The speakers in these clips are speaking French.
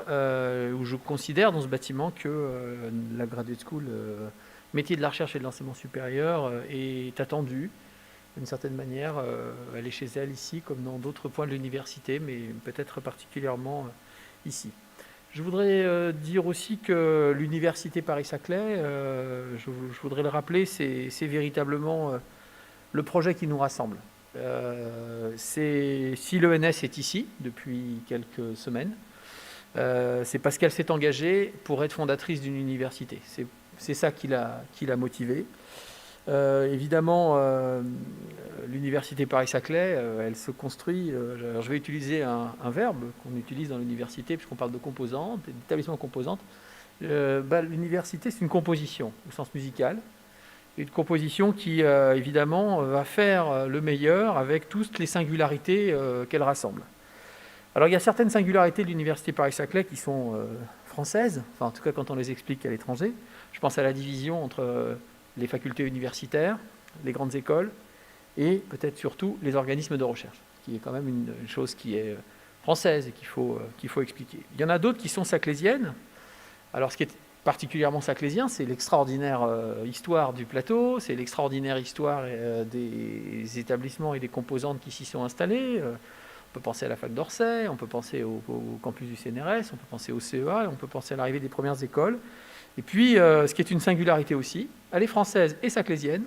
Où je considère dans ce bâtiment que la Graduate School, métier de la recherche et de l'enseignement supérieur, est attendue d'une certaine manière. Elle est chez elle ici comme dans d'autres points de l'université, mais peut-être particulièrement ici. Je voudrais dire aussi que l'université Paris-Saclay, je voudrais le rappeler, c'est véritablement le projet qui nous rassemble. Si l'ENS est ici depuis quelques semaines, c'est parce qu'elle s'est engagée pour être fondatrice d'une université. C'est ça qui l'a motivée. Évidemment, l'université Paris-Saclay, elle se construit. Alors je vais utiliser un verbe qu'on utilise dans l'université, puisqu'on parle de composantes, d'établissements composantes. L'université, c'est une composition au sens musical. Une composition qui, évidemment, va faire le meilleur avec toutes les singularités qu'elle rassemble. Alors il y a certaines singularités de l'université Paris-Saclay qui sont françaises, enfin en tout cas quand on les explique à l'étranger. Je pense à la division entre les facultés universitaires, les grandes écoles et peut-être surtout les organismes de recherche, qui est quand même une chose qui est française et qu'il faut expliquer. Il y en a d'autres qui sont saclésiennes. Alors ce qui est particulièrement saclésien, c'est l'extraordinaire histoire du plateau, c'est l'extraordinaire histoire des établissements et des composantes qui s'y sont installés. On peut penser à la fac d'Orsay, on peut penser au campus du CNRS, on peut penser au CEA, et on peut penser à l'arrivée des premières écoles. Et puis, ce qui est une singularité aussi, elle est française et saclésienne,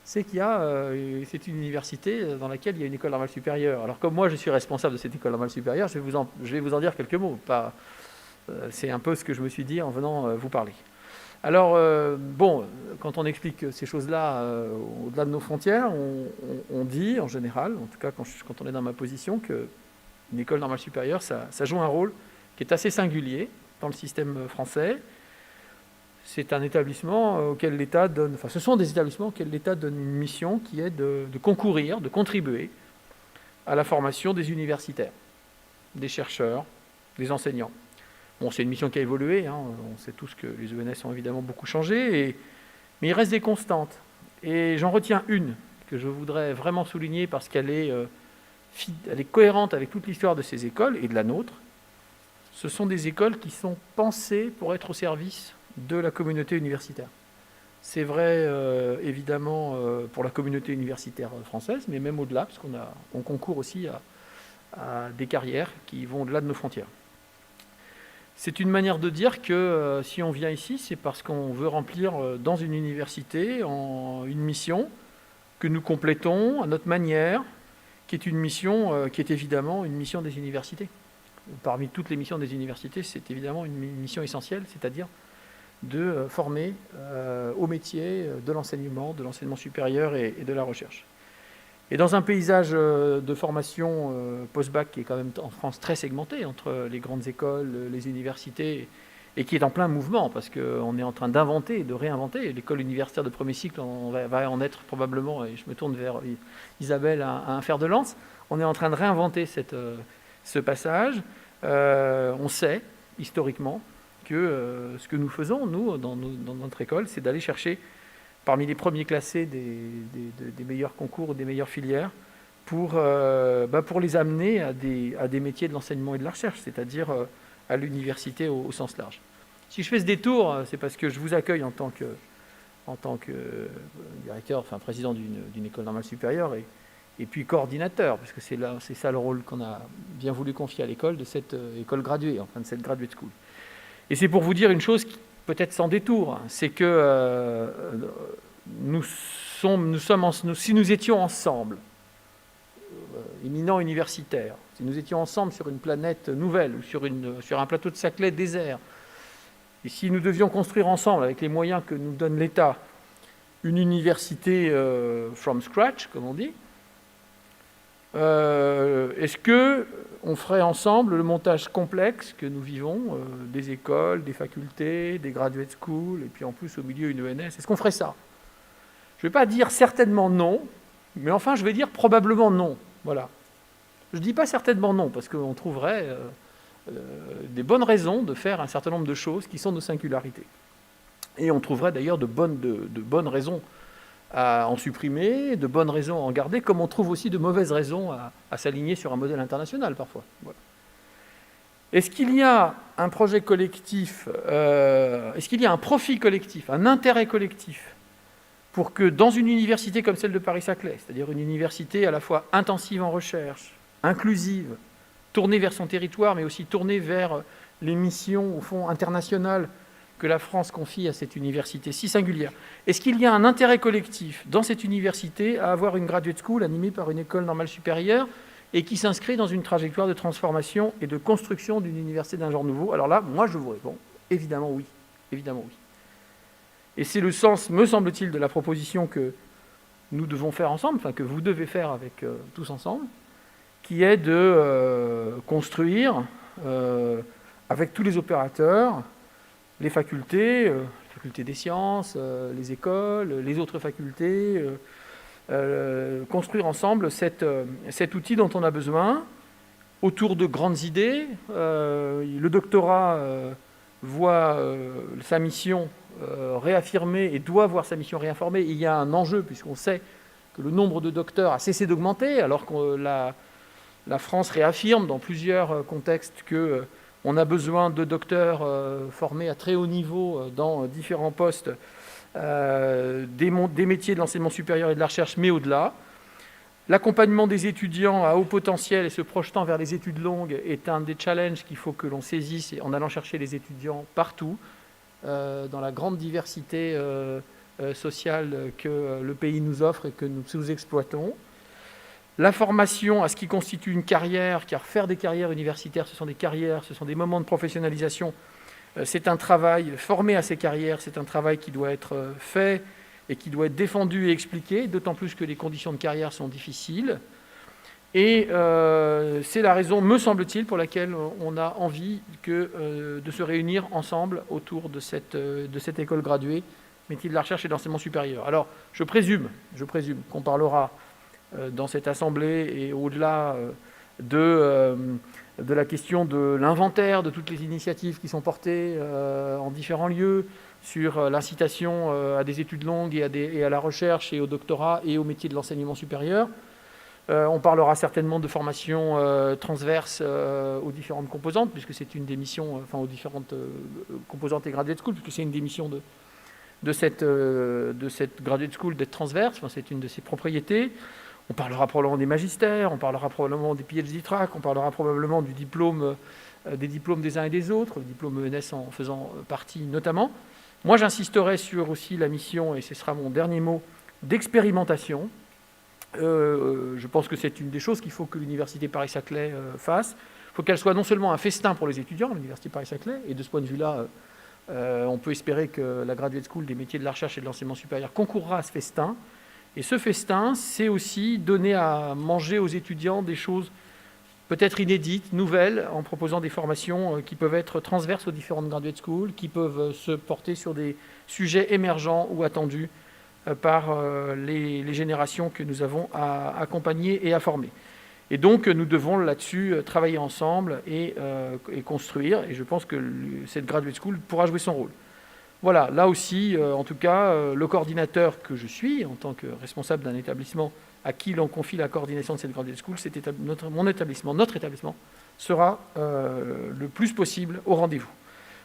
c'est c'est une université dans laquelle il y a une école normale supérieure. Alors comme moi, je suis responsable de cette école normale supérieure, je vais vous en dire quelques mots. C'est un peu ce que je me suis dit en venant vous parler. Alors, quand on explique ces choses-là au-delà de nos frontières, on dit en général, en tout cas quand on est dans ma position, qu'une école normale supérieure, ça joue un rôle qui est assez singulier dans le système français. C'est un établissement auquel l'État donne, enfin ce sont des établissements auxquels l'État donne une mission qui est de concourir, de contribuer à la formation des universitaires, des chercheurs, des enseignants. Bon, c'est une mission qui a évolué, hein. On sait tous que les ENS ont évidemment beaucoup changé, mais il reste des constantes. Et j'en retiens une que je voudrais vraiment souligner parce qu'elle est cohérente avec toute l'histoire de ces écoles et de la nôtre. Ce sont des écoles qui sont pensées pour être au service de la communauté universitaire. C'est vrai évidemment pour la communauté universitaire française, mais même au-delà, parce qu'on concourt aussi à des carrières qui vont au-delà de nos frontières. C'est une manière de dire que si on vient ici, c'est parce qu'on veut remplir dans une université une mission que nous complétons à notre manière, qui est une mission qui est évidemment une mission des universités. Parmi toutes les missions des universités, c'est évidemment une mission essentielle, c'est-à-dire de former au métier de l'enseignement supérieur et de la recherche. Et dans un paysage de formation post-bac qui est quand même en France très segmenté entre les grandes écoles, les universités et qui est en plein mouvement, parce qu'on est en train d'inventer et de réinventer. L'école universitaire de premier cycle va en être probablement, et je me tourne vers Isabelle, un fer de lance. On est en train de réinventer ce passage. On sait, historiquement, que ce que nous faisons, nous, dans notre école, c'est d'aller chercher parmi les premiers classés des meilleurs concours ou des meilleures filières pour les amener à des métiers de l'enseignement et de la recherche, c'est-à-dire à l'université au sens large. Si je fais ce détour, c'est parce que je vous accueille en tant que directeur, enfin président d'une école normale supérieure et puis coordinateur, parce que c'est ça le rôle qu'on a bien voulu confier à l'école, de cette école graduée, enfin de cette graduate school. Et c'est pour vous dire une chose qui peut-être sans détour, c'est que si nous étions ensemble, éminents universitaires, si nous étions ensemble sur une planète nouvelle ou sur un plateau de Saclay désert, et si nous devions construire ensemble, avec les moyens que nous donne l'État, une université from scratch, comme on dit, est-ce qu'on ferait ensemble le montage complexe que nous vivons, des écoles, des facultés, des graduate schools, et puis en plus au milieu une ENS, est-ce qu'on ferait ça? Je ne vais pas dire certainement non, mais enfin je vais dire probablement non. Voilà. Je ne dis pas certainement non, parce qu'on trouverait des bonnes raisons de faire un certain nombre de choses qui sont nos singularités. Et on trouverait d'ailleurs de bonnes raisons à en supprimer, de bonnes raisons à en garder, comme on trouve aussi de mauvaises raisons à s'aligner sur un modèle international parfois. Voilà. Est-ce qu'il y a un projet collectif, est-ce qu'il y a un profit collectif, un intérêt collectif pour que dans une université comme celle de Paris-Saclay, c'est-à-dire une université à la fois intensive en recherche, inclusive, tournée vers son territoire, mais aussi tournée vers les missions, au fond, internationales que la France confie à cette université si singulière. Est-ce qu'il y a un intérêt collectif dans cette université à avoir une graduate school animée par une école normale supérieure et qui s'inscrit dans une trajectoire de transformation et de construction d'une université d'un genre nouveau? Alors là, moi je vous réponds, évidemment oui. Évidemment oui. Et c'est le sens, me semble-t-il, de la proposition que nous devons faire ensemble, enfin que vous devez faire avec tous ensemble, qui est de construire avec tous les opérateurs, les facultés, la faculté des sciences, les écoles, les autres facultés, construire ensemble cet outil dont on a besoin autour de grandes idées. Le doctorat voit sa mission réaffirmée et doit voir sa mission réaffirmée. Il y a un enjeu puisqu'on sait que le nombre de docteurs a cessé d'augmenter alors que la France réaffirme dans plusieurs contextes qu'on a besoin de docteurs formés à très haut niveau dans différents postes des métiers de l'enseignement supérieur et de la recherche, mais au-delà. L'accompagnement des étudiants à haut potentiel et se projetant vers les études longues est un des challenges qu'il faut que l'on saisisse en allant chercher les étudiants partout, dans la grande diversité sociale que le pays nous offre et que nous sous-exploitons. La formation à ce qui constitue une carrière, car faire des carrières universitaires, ce sont des carrières, ce sont des moments de professionnalisation. C'est un travail, formé à ces carrières, c'est un travail qui doit être fait et qui doit être défendu et expliqué, d'autant plus que les conditions de carrière sont difficiles. Et c'est la raison, me semble-t-il, pour laquelle on a envie de se réunir ensemble autour de cette école graduée, métier de la recherche et de l'enseignement supérieur. Alors, je présume qu'on parlera dans cette assemblée et au-delà de la question de l'inventaire de toutes les initiatives qui sont portées en différents lieux sur l'incitation à des études longues et à la recherche et au doctorat et au métier de l'enseignement supérieur. On parlera certainement de formation transverse aux différentes composantes, puisque c'est une des missions, enfin aux différentes composantes et graduate school, puisque c'est une des missions de cette graduate school d'être transverse, enfin, c'est une de ses propriétés. On parlera probablement des magistères, on parlera probablement des PhD track, on parlera probablement des diplômes des uns et des autres, le diplôme ENS en faisant partie notamment. Moi, j'insisterai sur aussi la mission, et ce sera mon dernier mot, d'expérimentation. Je pense que c'est une des choses qu'il faut que l'Université Paris-Saclay fasse. Il faut qu'elle soit non seulement un festin pour les étudiants, l'Université Paris-Saclay, et de ce point de vue-là, on peut espérer que la Graduate School des métiers de la recherche et de l'enseignement supérieur concourra à ce festin. Et ce festin, c'est aussi donner à manger aux étudiants des choses peut-être inédites, nouvelles, en proposant des formations qui peuvent être transverses aux différentes graduate schools, qui peuvent se porter sur des sujets émergents ou attendus par les générations que nous avons à accompagner et à former. Et donc, nous devons là-dessus travailler ensemble et construire. Et je pense que cette graduate school pourra jouer son rôle. Voilà, là aussi, en tout cas, le coordinateur que je suis, en tant que responsable d'un établissement à qui l'on confie la coordination de cette graduate school, notre établissement sera le plus possible au rendez-vous.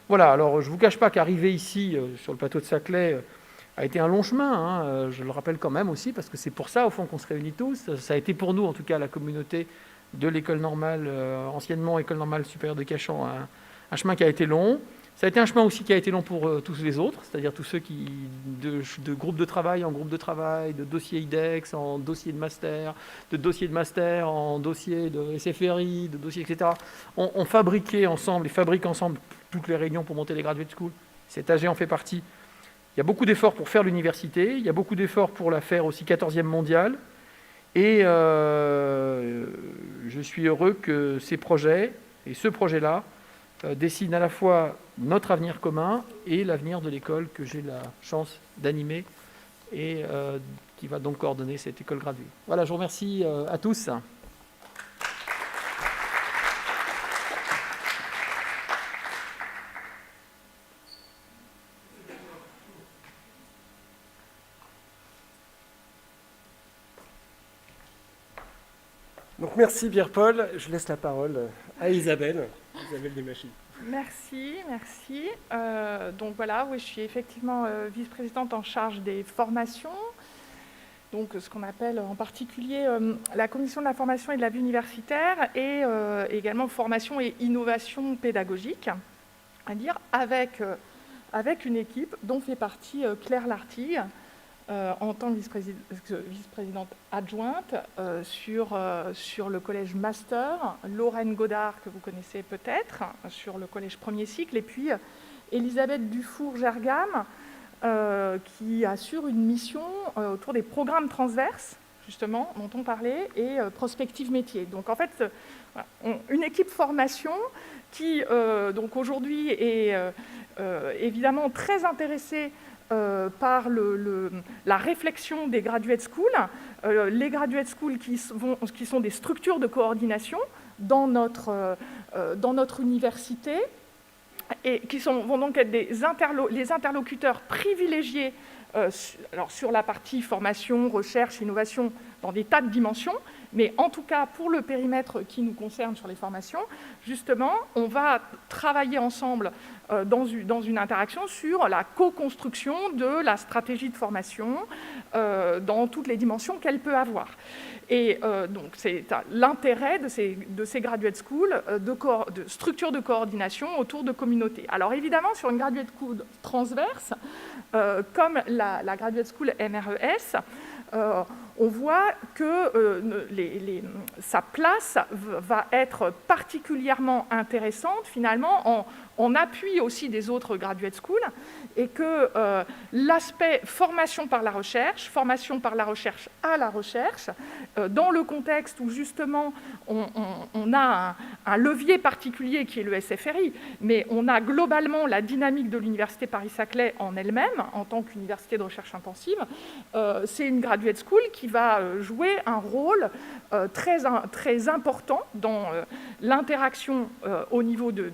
Voilà, alors je ne vous cache pas qu'arriver ici, sur le plateau de Saclay, a été un long chemin, je le rappelle quand même aussi, parce que c'est pour ça, au fond, qu'on se réunit tous. Ça a été pour nous, en tout cas, la communauté de l'école normale, anciennement école normale supérieure de Cachan, un chemin qui a été long. Ça a été un chemin aussi qui a été long pour tous les autres, c'est-à-dire tous ceux qui, de groupe de travail en groupe de travail, de dossier IDEX en dossier de master en dossier de SFRI, de dossier, etc., ont fabriqué ensemble et fabriquent ensemble toutes les réunions pour monter les graduate schools. Cet AG en fait partie. Il y a beaucoup d'efforts pour faire l'université, il y a beaucoup d'efforts pour la faire aussi 14e mondiale. Et je suis heureux que ces projets, et ce projet-là, dessinent à la fois notre avenir commun et l'avenir de l'école que j'ai la chance d'animer et qui va donc coordonner cette école graduée. Voilà, je vous remercie à tous. Donc merci Pierre-Paul, je laisse la parole à Isabelle Desmachis. Merci. Donc voilà, oui, je suis effectivement vice-présidente en charge des formations, donc ce qu'on appelle en particulier la commission de la formation et de la vie universitaire et également formation et innovation pédagogique, c'est-à-dire avec une équipe dont fait partie Claire Lartigue, en tant que vice-présidente adjointe sur le collège Master, Lorraine Godard, que vous connaissez peut-être, sur le collège premier cycle, et puis Elisabeth Dufour-Gergam, qui assure une mission autour des programmes transverses, justement, dont on parlait, et prospective métier. Donc en fait, une équipe formation qui, donc aujourd'hui, est évidemment très intéressée par la réflexion des graduate schools, les graduate schools qui sont des structures de coordination dans notre université et qui vont donc être les interlocuteurs privilégiés sur la partie formation, recherche, innovation, dans des tas de dimensions, mais en tout cas pour le périmètre qui nous concerne sur les formations, justement, on va travailler ensemble dans une interaction sur la co-construction de la stratégie de formation dans toutes les dimensions qu'elle peut avoir. Et donc c'est l'intérêt de ces graduate schools, de structures de coordination autour de communautés. Alors évidemment, sur une graduate school transverse, comme la graduate school MRES, on voit que sa place va être particulièrement intéressante finalement en appui aussi des autres graduate schools et que l'aspect formation par la recherche à la recherche, dans le contexte où justement on a un levier particulier qui est le SFRI, mais on a globalement la dynamique de l'Université Paris-Saclay en elle-même, en tant qu'université de recherche intensive, c'est une graduate school qui va jouer un rôle très important dans l'interaction au niveau de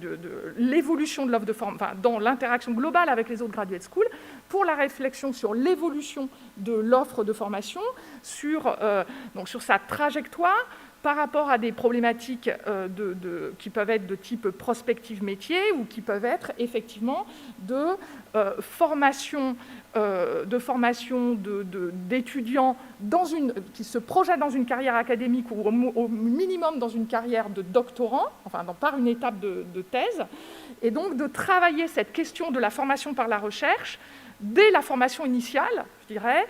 l'évolution de l'offre de formation, dans l'interaction globale avec les autres graduate schools, pour la réflexion sur l'évolution de l'offre de formation, sur sa trajectoire, par rapport à des problématiques qui peuvent être de type prospective métier ou qui peuvent être effectivement de formation d'étudiants qui se projettent dans une carrière académique ou au minimum dans une carrière de doctorant, par une étape de thèse, et donc de travailler cette question de la formation par la recherche dès la formation initiale, je dirais,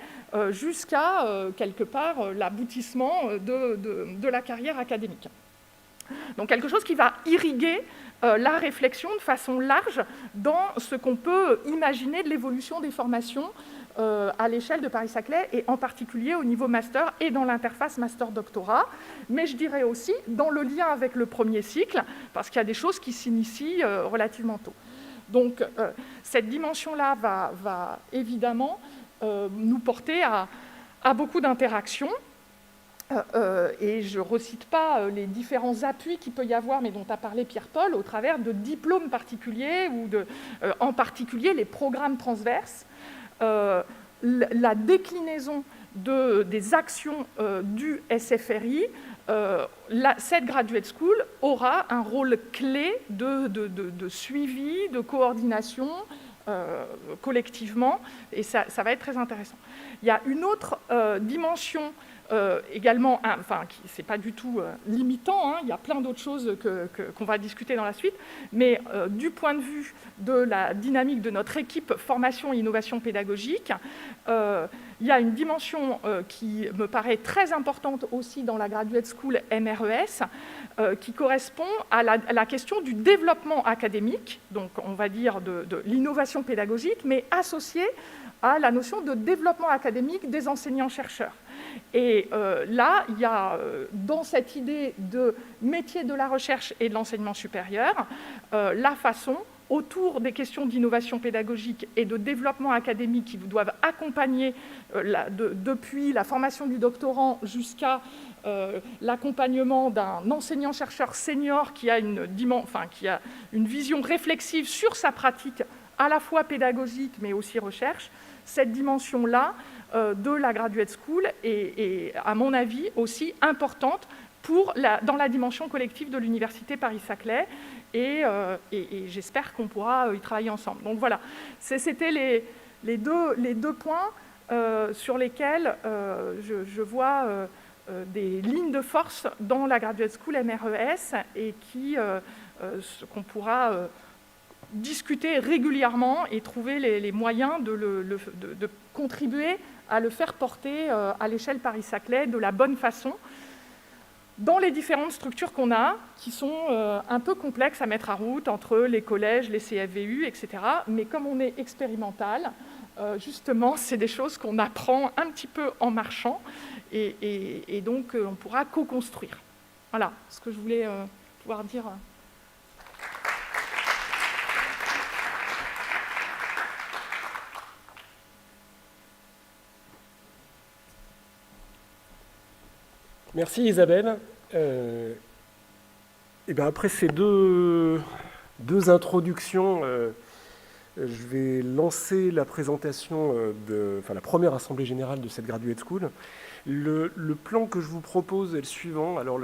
jusqu'à quelque part l'aboutissement de la carrière académique. Donc quelque chose qui va irriguer la réflexion de façon large dans ce qu'on peut imaginer de l'évolution des formations à l'échelle de Paris-Saclay, et en particulier au niveau master et dans l'interface master-doctorat, mais je dirais aussi dans le lien avec le premier cycle, parce qu'il y a des choses qui s'initient relativement tôt. Donc cette dimension-là va évidemment nous porter à beaucoup d'interactions. Et je ne recite pas les différents appuis qu'il peut y avoir, mais dont a parlé Pierre-Paul, au travers de diplômes particuliers, ou en particulier les programmes transverses, la déclinaison des actions du SFRI. Cette graduate school aura un rôle clé de suivi, de coordination collectivement, et ça va être très intéressant. Il y a une autre dimension également, c'est pas du tout limitant, il y a plein d'autres choses qu'on va discuter dans la suite, mais du point de vue de la dynamique de notre équipe formation et innovation pédagogique, il y a une dimension qui me paraît très importante aussi dans la Graduate School MRES, qui correspond à la question du développement académique, donc on va dire de l'innovation pédagogique, mais associée à la notion de développement académique des enseignants-chercheurs. Et là, il y a dans cette idée de métier de la recherche et de l'enseignement supérieur, la façon, autour des questions d'innovation pédagogique et de développement académique qui doivent accompagner depuis la formation du doctorant jusqu'à l'accompagnement d'un enseignant-chercheur senior qui a une vision réflexive sur sa pratique, à la fois pédagogique mais aussi recherche. Cette dimension-là de la Graduate School est, à mon avis, aussi importante dans la dimension collective de l'Université Paris-Saclay, et j'espère qu'on pourra y travailler ensemble. Donc voilà, c'était les deux points sur lesquels je vois des lignes de force dans la Graduate School MRES, et qu'on pourra discuter régulièrement et trouver les moyens de contribuer à le faire porter à l'échelle Paris-Saclay de la bonne façon, dans les différentes structures qu'on a, qui sont un peu complexes à mettre à route, entre les collèges, les CFVU, etc. Mais comme on est expérimental, justement, c'est des choses qu'on apprend un petit peu en marchant, et donc on pourra co-construire. Voilà ce que je voulais pouvoir dire. Merci Isabelle. Et bien après ces deux introductions, je vais lancer la présentation la première assemblée générale de cette Graduate School. Le plan que je vous propose est le suivant. Alors,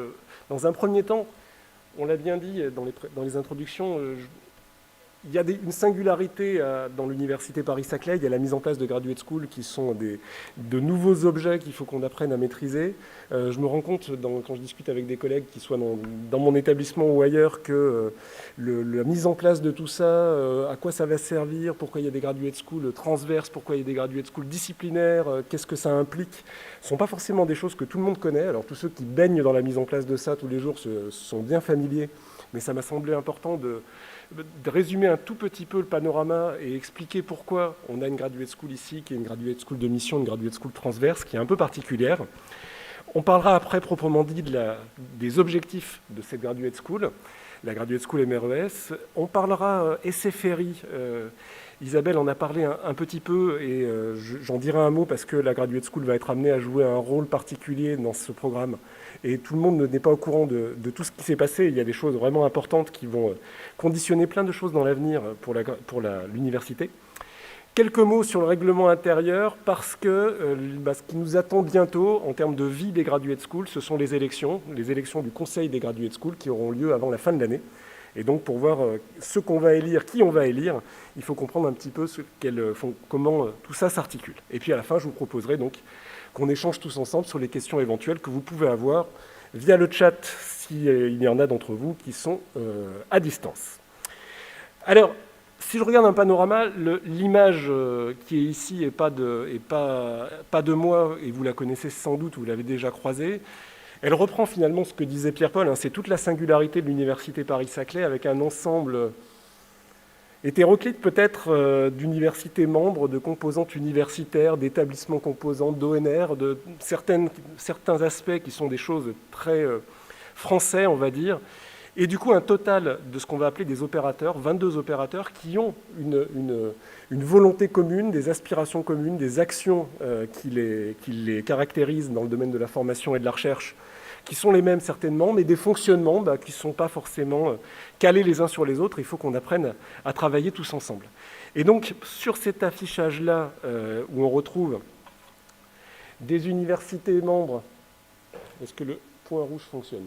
dans un premier temps, on l'a bien dit dans les introductions, il y a une singularité dans l'Université Paris-Saclay. Il y a la mise en place de Graduate School qui sont de nouveaux objets qu'il faut qu'on apprenne à maîtriser. Je me rends compte, quand je discute avec des collègues qui soient dans mon établissement ou ailleurs, que la mise en place de tout ça, à quoi ça va servir, pourquoi il y a des Graduate School transverses, pourquoi il y a des Graduate School disciplinaires, qu'est-ce que ça implique, ne sont pas forcément des choses que tout le monde connaît. Alors tous ceux qui baignent dans la mise en place de ça tous les jours sont bien familiers, mais ça m'a semblé important de résumer un tout petit peu le panorama et expliquer pourquoi on a une Graduate School ici, qui est une Graduate School de mission, une Graduate School transverse, qui est un peu particulière. On parlera après proprement dit des objectifs de cette Graduate School, la Graduate School MRES. On parlera SFRI. Isabelle en a parlé un petit peu, et j'en dirai un mot parce que la Graduate School va être amenée à jouer un rôle particulier dans ce programme. Et tout le monde n'est pas au courant de tout ce qui s'est passé. Il y a des choses vraiment importantes qui vont conditionner plein de choses dans l'avenir pour l'université. Quelques mots sur le règlement intérieur, parce que ce qui nous attend bientôt en termes de vie des Graduate Schools, ce sont les élections du Conseil des Graduate Schools qui auront lieu avant la fin de l'année. Et donc pour voir ce qu'on va élire, qui on va élire, il faut comprendre un petit peu comment tout ça s'articule. Et puis à la fin, je vous proposerai donc qu'on échange tous ensemble sur les questions éventuelles que vous pouvez avoir via le chat, s'il y en a d'entre vous qui sont à distance. Alors, si je regarde un panorama, l'image qui est ici n'est pas de moi, et vous la connaissez sans doute, vous l'avez déjà croisée. Elle reprend finalement ce que disait Pierre-Paul, hein, c'est toute la singularité de l'Université Paris-Saclay avec un ensemble hétéroclite peut-être d'universités membres, de composantes universitaires, d'établissements composants, d'ONR, de certains aspects qui sont des choses très français, on va dire, et du coup un total de ce qu'on va appeler des opérateurs, 22 opérateurs qui ont une volonté commune, des aspirations communes, des actions qui les caractérisent dans le domaine de la formation et de la recherche, qui sont les mêmes certainement, mais des fonctionnements qui ne sont pas forcément calés les uns sur les autres. Il faut qu'on apprenne à travailler tous ensemble. Et donc, sur cet affichage-là, où on retrouve des universités membres, est-ce que le point rouge fonctionne ?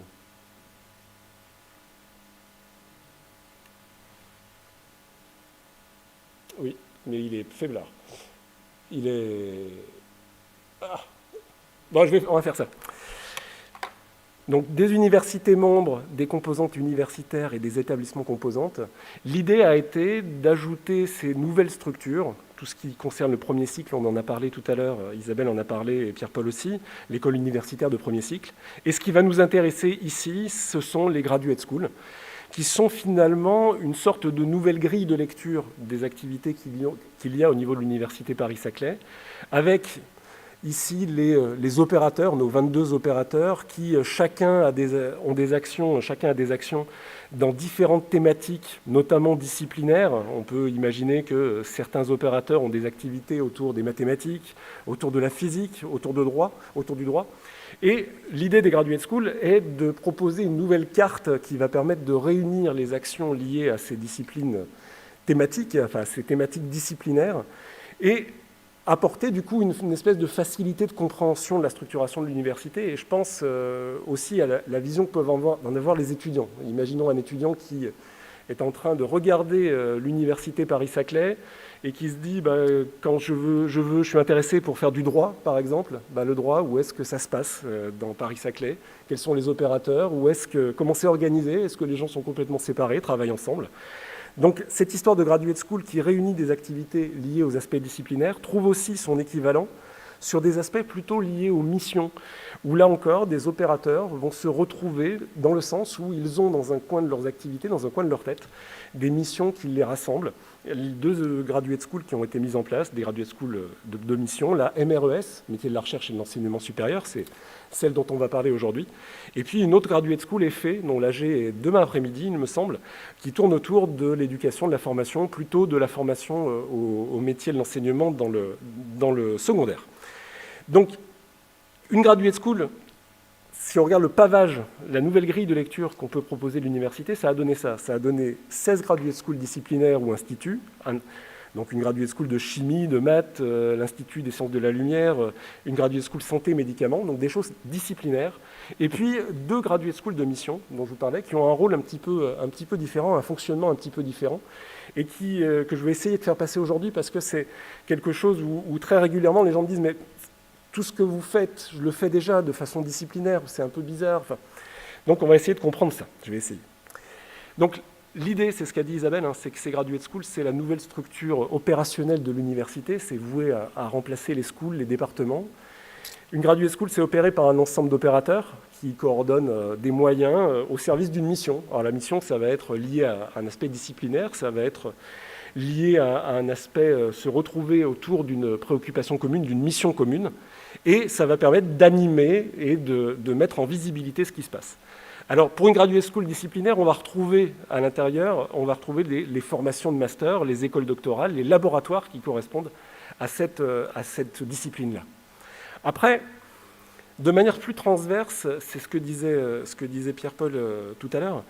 Oui, mais il est faiblard. Il est... Ah. Bon, on va faire ça. Donc, des universités membres, des composantes universitaires et des établissements composantes. L'idée a été d'ajouter ces nouvelles structures, tout ce qui concerne le premier cycle, on en a parlé tout à l'heure, Isabelle en a parlé et Pierre-Paul aussi, l'école universitaire de premier cycle. Et ce qui va nous intéresser ici, ce sont les graduate schools, qui sont finalement une sorte de nouvelle grille de lecture des activités qu'il y a au niveau de l'Université Paris-Saclay, avec ici les opérateurs, nos 22 opérateurs, qui chacun a des actions dans différentes thématiques, notamment disciplinaires. On peut imaginer que certains opérateurs ont des activités autour des mathématiques, autour de la physique, autour du droit. Et l'idée des Graduate Schools est de proposer une nouvelle carte qui va permettre de réunir les actions liées à ces disciplines thématiques, enfin ces thématiques disciplinaires, et apporter du coup une espèce de facilité de compréhension de la structuration de l'université. Et je pense aussi à la vision que peuvent en avoir les étudiants. Imaginons un étudiant qui est en train de regarder l'université Paris-Saclay et qui se dit quand je suis intéressé pour faire du droit, par exemple, le droit, où est-ce que ça se passe dans Paris-Saclay? Quels sont les opérateurs? Comment c'est organisé? Est-ce que les gens sont complètement séparés, travaillent ensemble? Donc cette histoire de graduate school qui réunit des activités liées aux aspects disciplinaires trouve aussi son équivalent sur des aspects plutôt liés aux missions, où là encore, des opérateurs vont se retrouver dans le sens où ils ont dans un coin de leurs activités, dans un coin de leur tête, des missions qui les rassemblent. Deux graduate schools qui ont été mises en place, des graduate schools de missions, la MRES, métier de la recherche et de l'enseignement supérieur, c'est celle dont on va parler aujourd'hui. Et puis une autre graduate school EFE, dont l'AG est demain après-midi, il me semble, qui tourne autour de l'éducation, de la formation, plutôt de la formation au métier de l'enseignement dans le secondaire. Donc, une graduate school, si on regarde le pavage, la nouvelle grille de lecture qu'on peut proposer de l'université, ça a donné ça. Ça a donné 16 graduate schools disciplinaires ou instituts, donc une graduate school de chimie, de maths, l'Institut des sciences de la lumière, une graduate school santé, médicaments, donc des choses disciplinaires. Et puis 2 graduate schools de mission, dont je vous parlais, qui ont un rôle un petit peu différent, un fonctionnement un petit peu différent, et que je vais essayer de faire passer aujourd'hui parce que c'est quelque chose où très régulièrement les gens me disent « mais tout ce que vous faites, je le fais déjà de façon disciplinaire, c'est un peu bizarre. » Donc on va essayer de comprendre ça, je vais essayer. Donc l'idée, c'est ce qu'a dit Isabelle, c'est que ces graduate schools, c'est la nouvelle structure opérationnelle de l'université, c'est voué à remplacer les schools, les départements. Une graduate school, c'est opéré par un ensemble d'opérateurs qui coordonnent des moyens au service d'une mission. Alors la mission, ça va être lié à un aspect disciplinaire, ça va être lié à un aspect se retrouver autour d'une préoccupation commune, d'une mission commune, et ça va permettre d'animer et de mettre en visibilité ce qui se passe. Alors, pour une graduate school disciplinaire, on va retrouver à l'intérieur, les formations de master, les écoles doctorales, les laboratoires qui correspondent à cette discipline-là. Après, de manière plus transverse, c'est ce que disait Pierre-Paul tout à l'heure,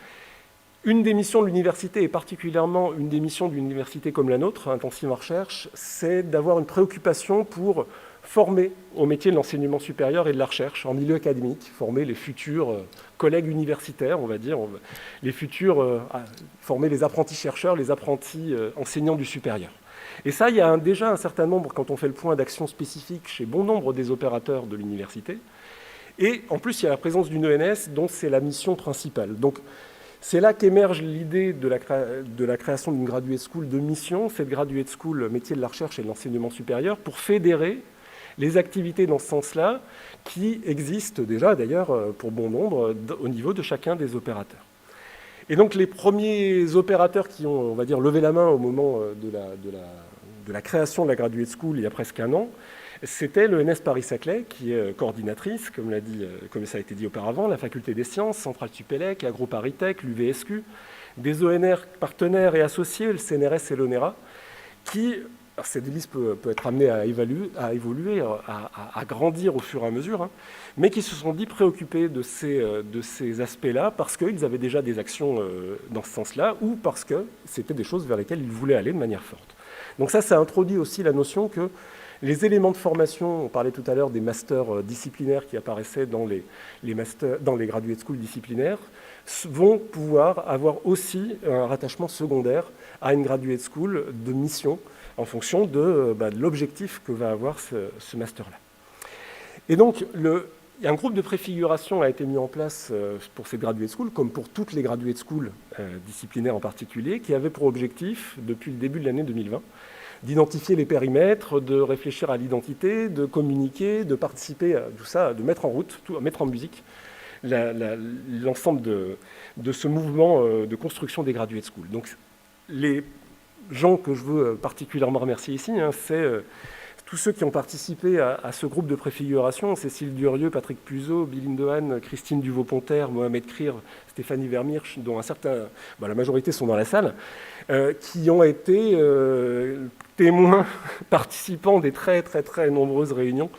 une des missions de l'université, et particulièrement une des missions d'une université comme la nôtre, Intensive en Recherche, c'est d'avoir une préoccupation pour former au métier de l'enseignement supérieur et de la recherche en milieu académique, former les futurs collègues universitaires, on va dire, former les apprentis chercheurs, les apprentis enseignants du supérieur. Et ça, il y a déjà un certain nombre, quand on fait le point d'actions spécifiques chez bon nombre des opérateurs de l'université. Et en plus, il y a la présence d'une ENS dont c'est la mission principale. Donc, c'est là qu'émerge l'idée de la création d'une graduate school de mission, cette graduate school métier de la recherche et de l'enseignement supérieur, pour fédérer les activités dans ce sens-là qui existent déjà d'ailleurs pour bon nombre au niveau de chacun des opérateurs. Et donc les premiers opérateurs qui ont, on va dire, levé la main au moment de la création de la Graduate School il y a presque un an, c'était l'ENS Paris-Saclay, qui est coordinatrice, comme ça a été dit auparavant, la Faculté des Sciences, Centrale Supélec, AgroParisTech, l'UVSQ, des ONR partenaires et associés, le CNRS et l'ONERA, qui, cette liste peut être amenée à évoluer, à grandir au fur et à mesure, hein, mais qui se sont dit préoccupés de ces aspects-là parce qu'ils avaient déjà des actions dans ce sens-là ou parce que c'était des choses vers lesquelles ils voulaient aller de manière forte. Donc ça introduit aussi la notion que les éléments de formation, on parlait tout à l'heure des masters disciplinaires qui apparaissaient dans les graduate schools disciplinaires, vont pouvoir avoir aussi un rattachement secondaire à une graduate school de mission en fonction de l'objectif que va avoir ce master-là. Et donc, un groupe de préfiguration a été mis en place pour ces graduate schools, comme pour toutes les graduate schools disciplinaires en particulier, qui avait pour objectif, depuis le début de l'année 2020, d'identifier les périmètres, de réfléchir à l'identité, de communiquer, de participer à tout ça, de mettre en route, mettre en musique l'ensemble de ce mouvement de construction des graduate schools. Donc, les gens que je veux particulièrement remercier ici, hein, c'est tous ceux qui ont participé à ce groupe de préfiguration, Cécile Durieux, Patrick Puzeau, Biline Dehaene, Christine Duvaux-Ponter, Mohamed Krir, Stéphanie Vermirch, dont la majorité sont dans la salle, qui ont été témoins, participants des très très très nombreuses réunions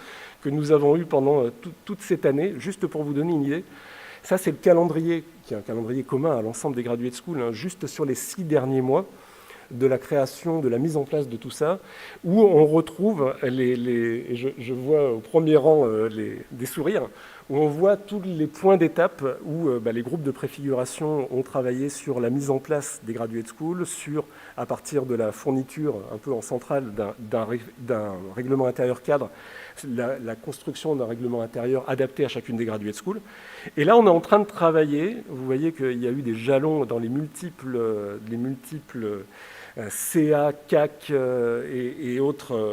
que nous avons eues pendant toute cette année. Juste pour vous donner une idée, ça c'est le calendrier, qui est un calendrier commun à l'ensemble des graduate schools, hein, juste sur les 6 derniers mois de la création, de la mise en place de tout ça, où on retrouve, je vois au premier rang des sourires, où on voit tous les points d'étape où les groupes de préfiguration ont travaillé sur la mise en place des graduate schools, à partir de la fourniture un peu en centrale d'un règlement intérieur cadre, la construction d'un règlement intérieur adapté à chacune des graduate schools. Et là, on est en train de travailler, vous voyez qu'il y a eu des jalons dans les multiples CA, CAC et autres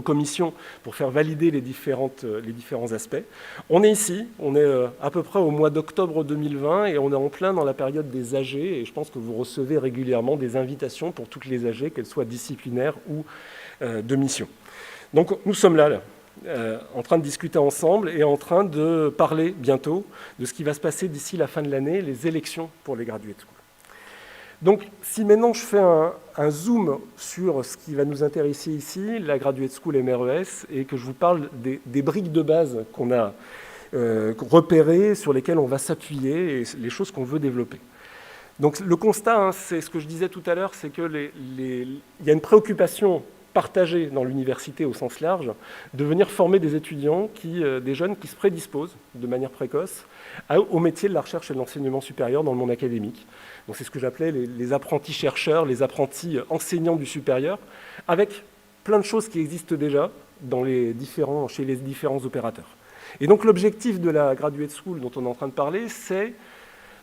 commissions pour faire valider les différents aspects. On est ici, on est à peu près au mois d'octobre 2020 et on est en plein dans la période des AG et je pense que vous recevez régulièrement des invitations pour toutes les AG, qu'elles soient disciplinaires ou de mission. Donc nous sommes là, en train de discuter ensemble et en train de parler bientôt de ce qui va se passer d'ici la fin de l'année, les élections pour les graduate schools. Donc, si maintenant je fais un zoom sur ce qui va nous intéresser ici, la Graduate School MRES, et que je vous parle des briques de base qu'on a repérées, sur lesquelles on va s'appuyer, et les choses qu'on veut développer. Donc, le constat, hein, c'est ce que je disais tout à l'heure, c'est qu'il y a une préoccupation partagée dans l'université au sens large, de venir former des étudiants, des jeunes qui se prédisposent de manière précoce au métier de la recherche et de l'enseignement supérieur dans le monde académique. Donc c'est ce que j'appelais les apprentis chercheurs, les apprentis enseignants du supérieur, avec plein de choses qui existent déjà chez les différents opérateurs. Et donc l'objectif de la Graduate School dont on est en train de parler, c'est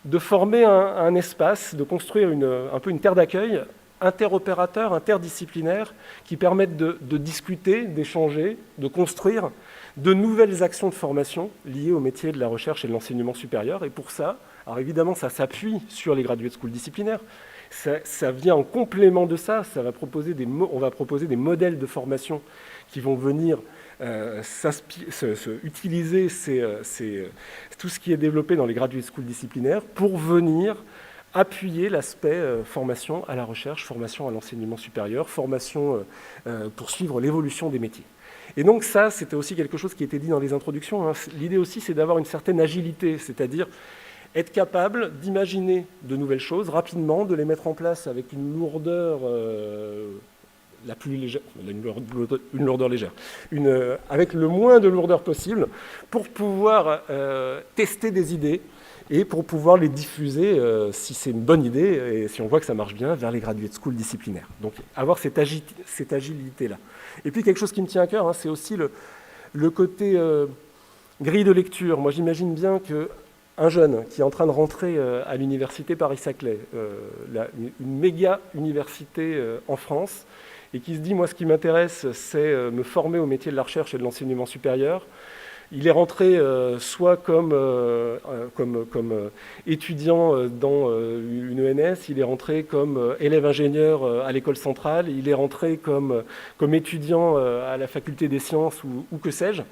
de former un espace, de construire un peu une terre d'accueil interopérateur, interdisciplinaire, qui permettent de discuter, d'échanger, de construire de nouvelles actions de formation liées au métier de la recherche et de l'enseignement supérieur. Et pour ça, alors évidemment, ça s'appuie sur les graduate schools disciplinaires. Ça vient en complément de ça. On va proposer des modèles de formation qui vont venir utiliser tout ce qui est développé dans les graduate schools disciplinaires pour venir appuyer l'aspect formation à la recherche, formation à l'enseignement supérieur, formation pour suivre l'évolution des métiers. Et donc ça, c'était aussi quelque chose qui était dit dans les introductions. Hein. L'idée aussi, c'est d'avoir une certaine agilité, c'est-à-dire être capable d'imaginer de nouvelles choses rapidement, de les mettre en place avec une lourdeur la plus légère, une lourdeur légère, avec le moins de lourdeur possible, pour pouvoir tester des idées et pour pouvoir les diffuser, si c'est une bonne idée, et si on voit que ça marche bien, vers les graduate schools disciplinaires. Donc avoir cette agilité-là. Et puis quelque chose qui me tient à cœur, hein, c'est aussi le côté grille de lecture. Moi j'imagine bien qu'un jeune qui est en train de rentrer à l'université Paris-Saclay, une méga université en France, et qui se dit, moi, ce qui m'intéresse, c'est me former au métier de la recherche et de l'enseignement supérieur. Il est rentré soit comme étudiant dans une ENS, il est rentré comme élève ingénieur à l'école centrale, il est rentré comme étudiant à la faculté des sciences ou que sais-je.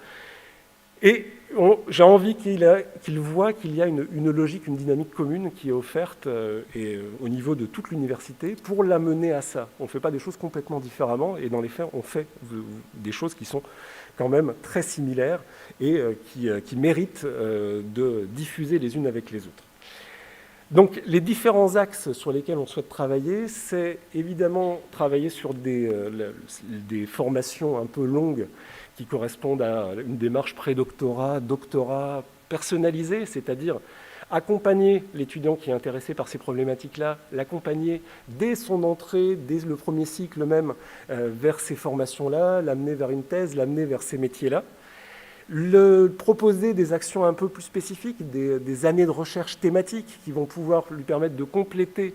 Et j'ai envie qu'il voit qu'il y a une logique, une dynamique commune qui est offerte au niveau de toute l'université pour l'amener à ça. On ne fait pas des choses complètement différemment, et dans les faits, on fait des choses qui sont quand même très similaires et qui méritent de diffuser les unes avec les autres. Donc les différents axes sur lesquels on souhaite travailler, c'est évidemment travailler sur des formations un peu longues qui correspondent à une démarche prédoctorat, doctorat personnalisée, c'est-à-dire accompagner l'étudiant qui est intéressé par ces problématiques-là, l'accompagner dès son entrée, dès le premier cycle même, vers ces formations-là, l'amener vers une thèse, l'amener vers ces métiers-là. Proposer des actions un peu plus spécifiques, des années de recherche thématiques qui vont pouvoir lui permettre de compléter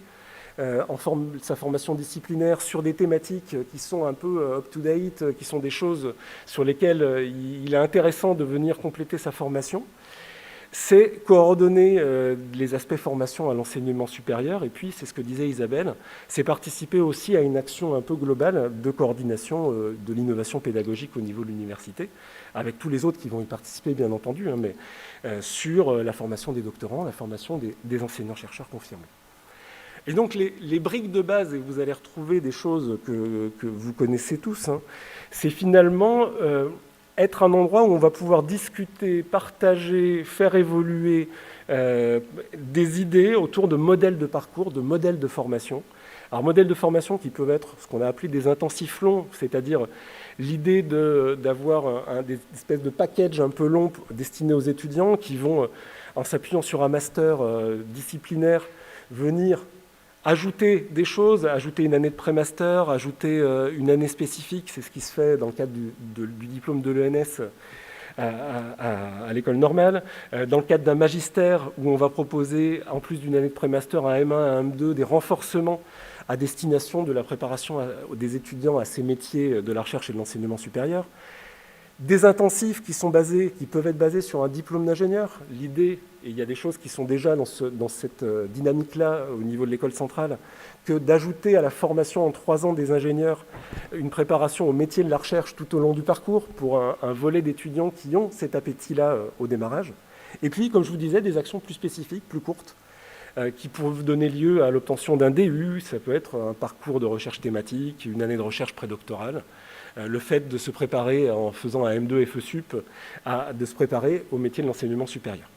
sa formation disciplinaire sur des thématiques qui sont un peu up-to-date, qui sont des choses sur lesquelles il est intéressant de venir compléter sa formation. C'est coordonner les aspects formation à l'enseignement supérieur, et puis, c'est ce que disait Isabelle, c'est participer aussi à une action un peu globale de coordination de l'innovation pédagogique au niveau de l'université, avec tous les autres qui vont y participer, bien entendu, mais sur la formation des doctorants, la formation des enseignants-chercheurs confirmés. Et donc, les briques de base, et vous allez retrouver des choses que vous connaissez tous, c'est finalement être un endroit où on va pouvoir discuter, partager, faire évoluer des idées autour de modèles de parcours, de modèles de formation. Alors, modèles de formation qui peuvent être ce qu'on a appelé des intensifs longs, c'est-à-dire l'idée d'avoir des espèces de packages un peu longs destinés aux étudiants qui vont, en s'appuyant sur un master disciplinaire, venir ajouter des choses, ajouter une année de pré-master, ajouter une année spécifique, c'est ce qui se fait dans le cadre du diplôme de l'ENS à l'école normale. Dans le cadre d'un magistère où on va proposer, en plus d'une année de pré-master, un M1, un M2, des renforcements à destination de la préparation des étudiants à ces métiers de la recherche et de l'enseignement supérieur. Des intensifs qui peuvent être basés sur un diplôme d'ingénieur. L'idée, et il y a des choses qui sont déjà dans cette dynamique-là au niveau de l'école centrale, que d'ajouter à la formation en 3 ans des ingénieurs une préparation au métier de la recherche tout au long du parcours pour un volet d'étudiants qui ont cet appétit-là au démarrage. Et puis, comme je vous disais, des actions plus spécifiques, plus courtes, qui peuvent donner lieu à l'obtention d'un DU. Ça peut être un parcours de recherche thématique, une année de recherche prédoctorale. Le fait de se préparer en faisant un M2 FE-Sup, de se préparer au métier de l'enseignement supérieur.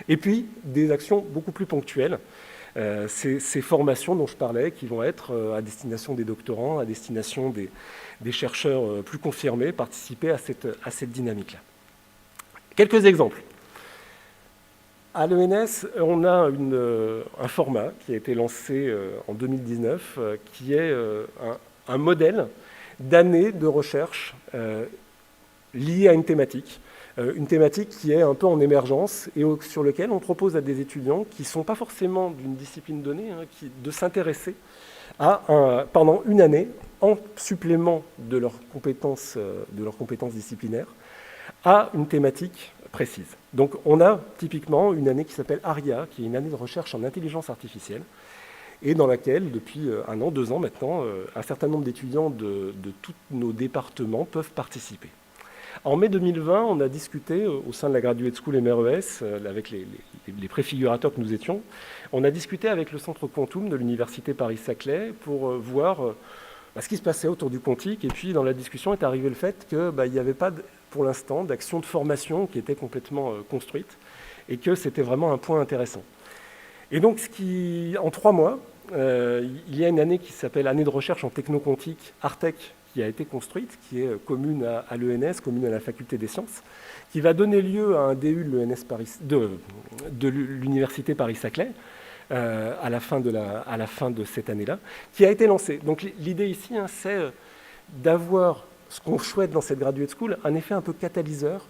Et puis, des actions beaucoup plus ponctuelles, ces formations dont je parlais, qui vont être à destination des doctorants, à destination des chercheurs plus confirmés, participer à cette dynamique-là. Quelques exemples. À l'ENS, on a un format qui a été lancé en 2019, qui est un modèle d'années de recherche liées à une thématique qui est un peu en émergence et sur lequel on propose à des étudiants qui ne sont pas forcément d'une discipline donnée, de s'intéresser pendant une année, en supplément de leurs compétences disciplinaires, à une thématique précise. Donc on a typiquement une année qui s'appelle ARIA, qui est une année de recherche en intelligence artificielle, et dans laquelle, depuis 1 an, 2 ans maintenant, un certain nombre d'étudiants de tous nos départements peuvent participer. En mai 2020, on a discuté au sein de la Graduate School MERES, avec les préfigurateurs que nous étions, on a discuté avec le centre Quantum de l'université Paris-Saclay pour voir ce qui se passait autour du quantique, et puis dans la discussion est arrivé le fait qu'il n'y avait pas, pour l'instant, d'action de formation qui était complètement construite, et que c'était vraiment un point intéressant. Et donc, en 3 mois, il y a une année qui s'appelle Année de recherche en techno-quantique, Artec, qui a été construite, qui est commune à l'ENS, commune à la faculté des sciences, qui va donner lieu à un DU de l'université Paris-Saclay à la fin de cette année-là, qui a été lancé. Donc l'idée ici, c'est d'avoir ce qu'on souhaite dans cette graduate school, un effet un peu catalyseur,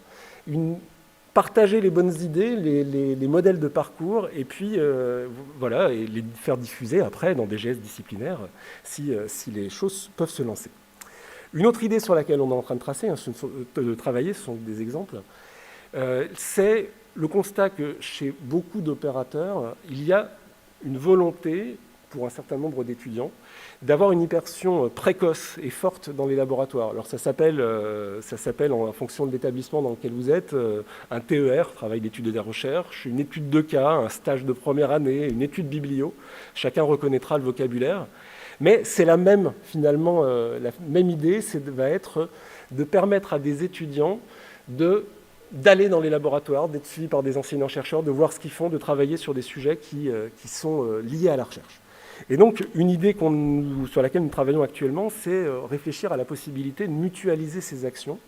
partager les bonnes idées, les modèles de parcours, et puis voilà, et les faire diffuser après dans des GS disciplinaires si les choses peuvent se lancer. Une autre idée sur laquelle on est en train de travailler, ce sont des exemples, c'est le constat que chez beaucoup d'opérateurs, il y a une volonté, pour un certain nombre d'étudiants, d'avoir une immersion précoce et forte dans les laboratoires. Alors ça s'appelle en fonction de l'établissement dans lequel vous êtes, un TER, travail d'études et de recherche, une étude de cas, un stage de première année, une étude biblio. Chacun reconnaîtra le vocabulaire. Mais c'est la même, finalement, la même idée, va être de permettre à des étudiants d'aller dans les laboratoires, d'être suivis par des enseignants-chercheurs, de voir ce qu'ils font, de travailler sur des sujets qui sont liés à la recherche. Et donc, une idée sur laquelle nous travaillons actuellement, c'est réfléchir à la possibilité de mutualiser ces actions,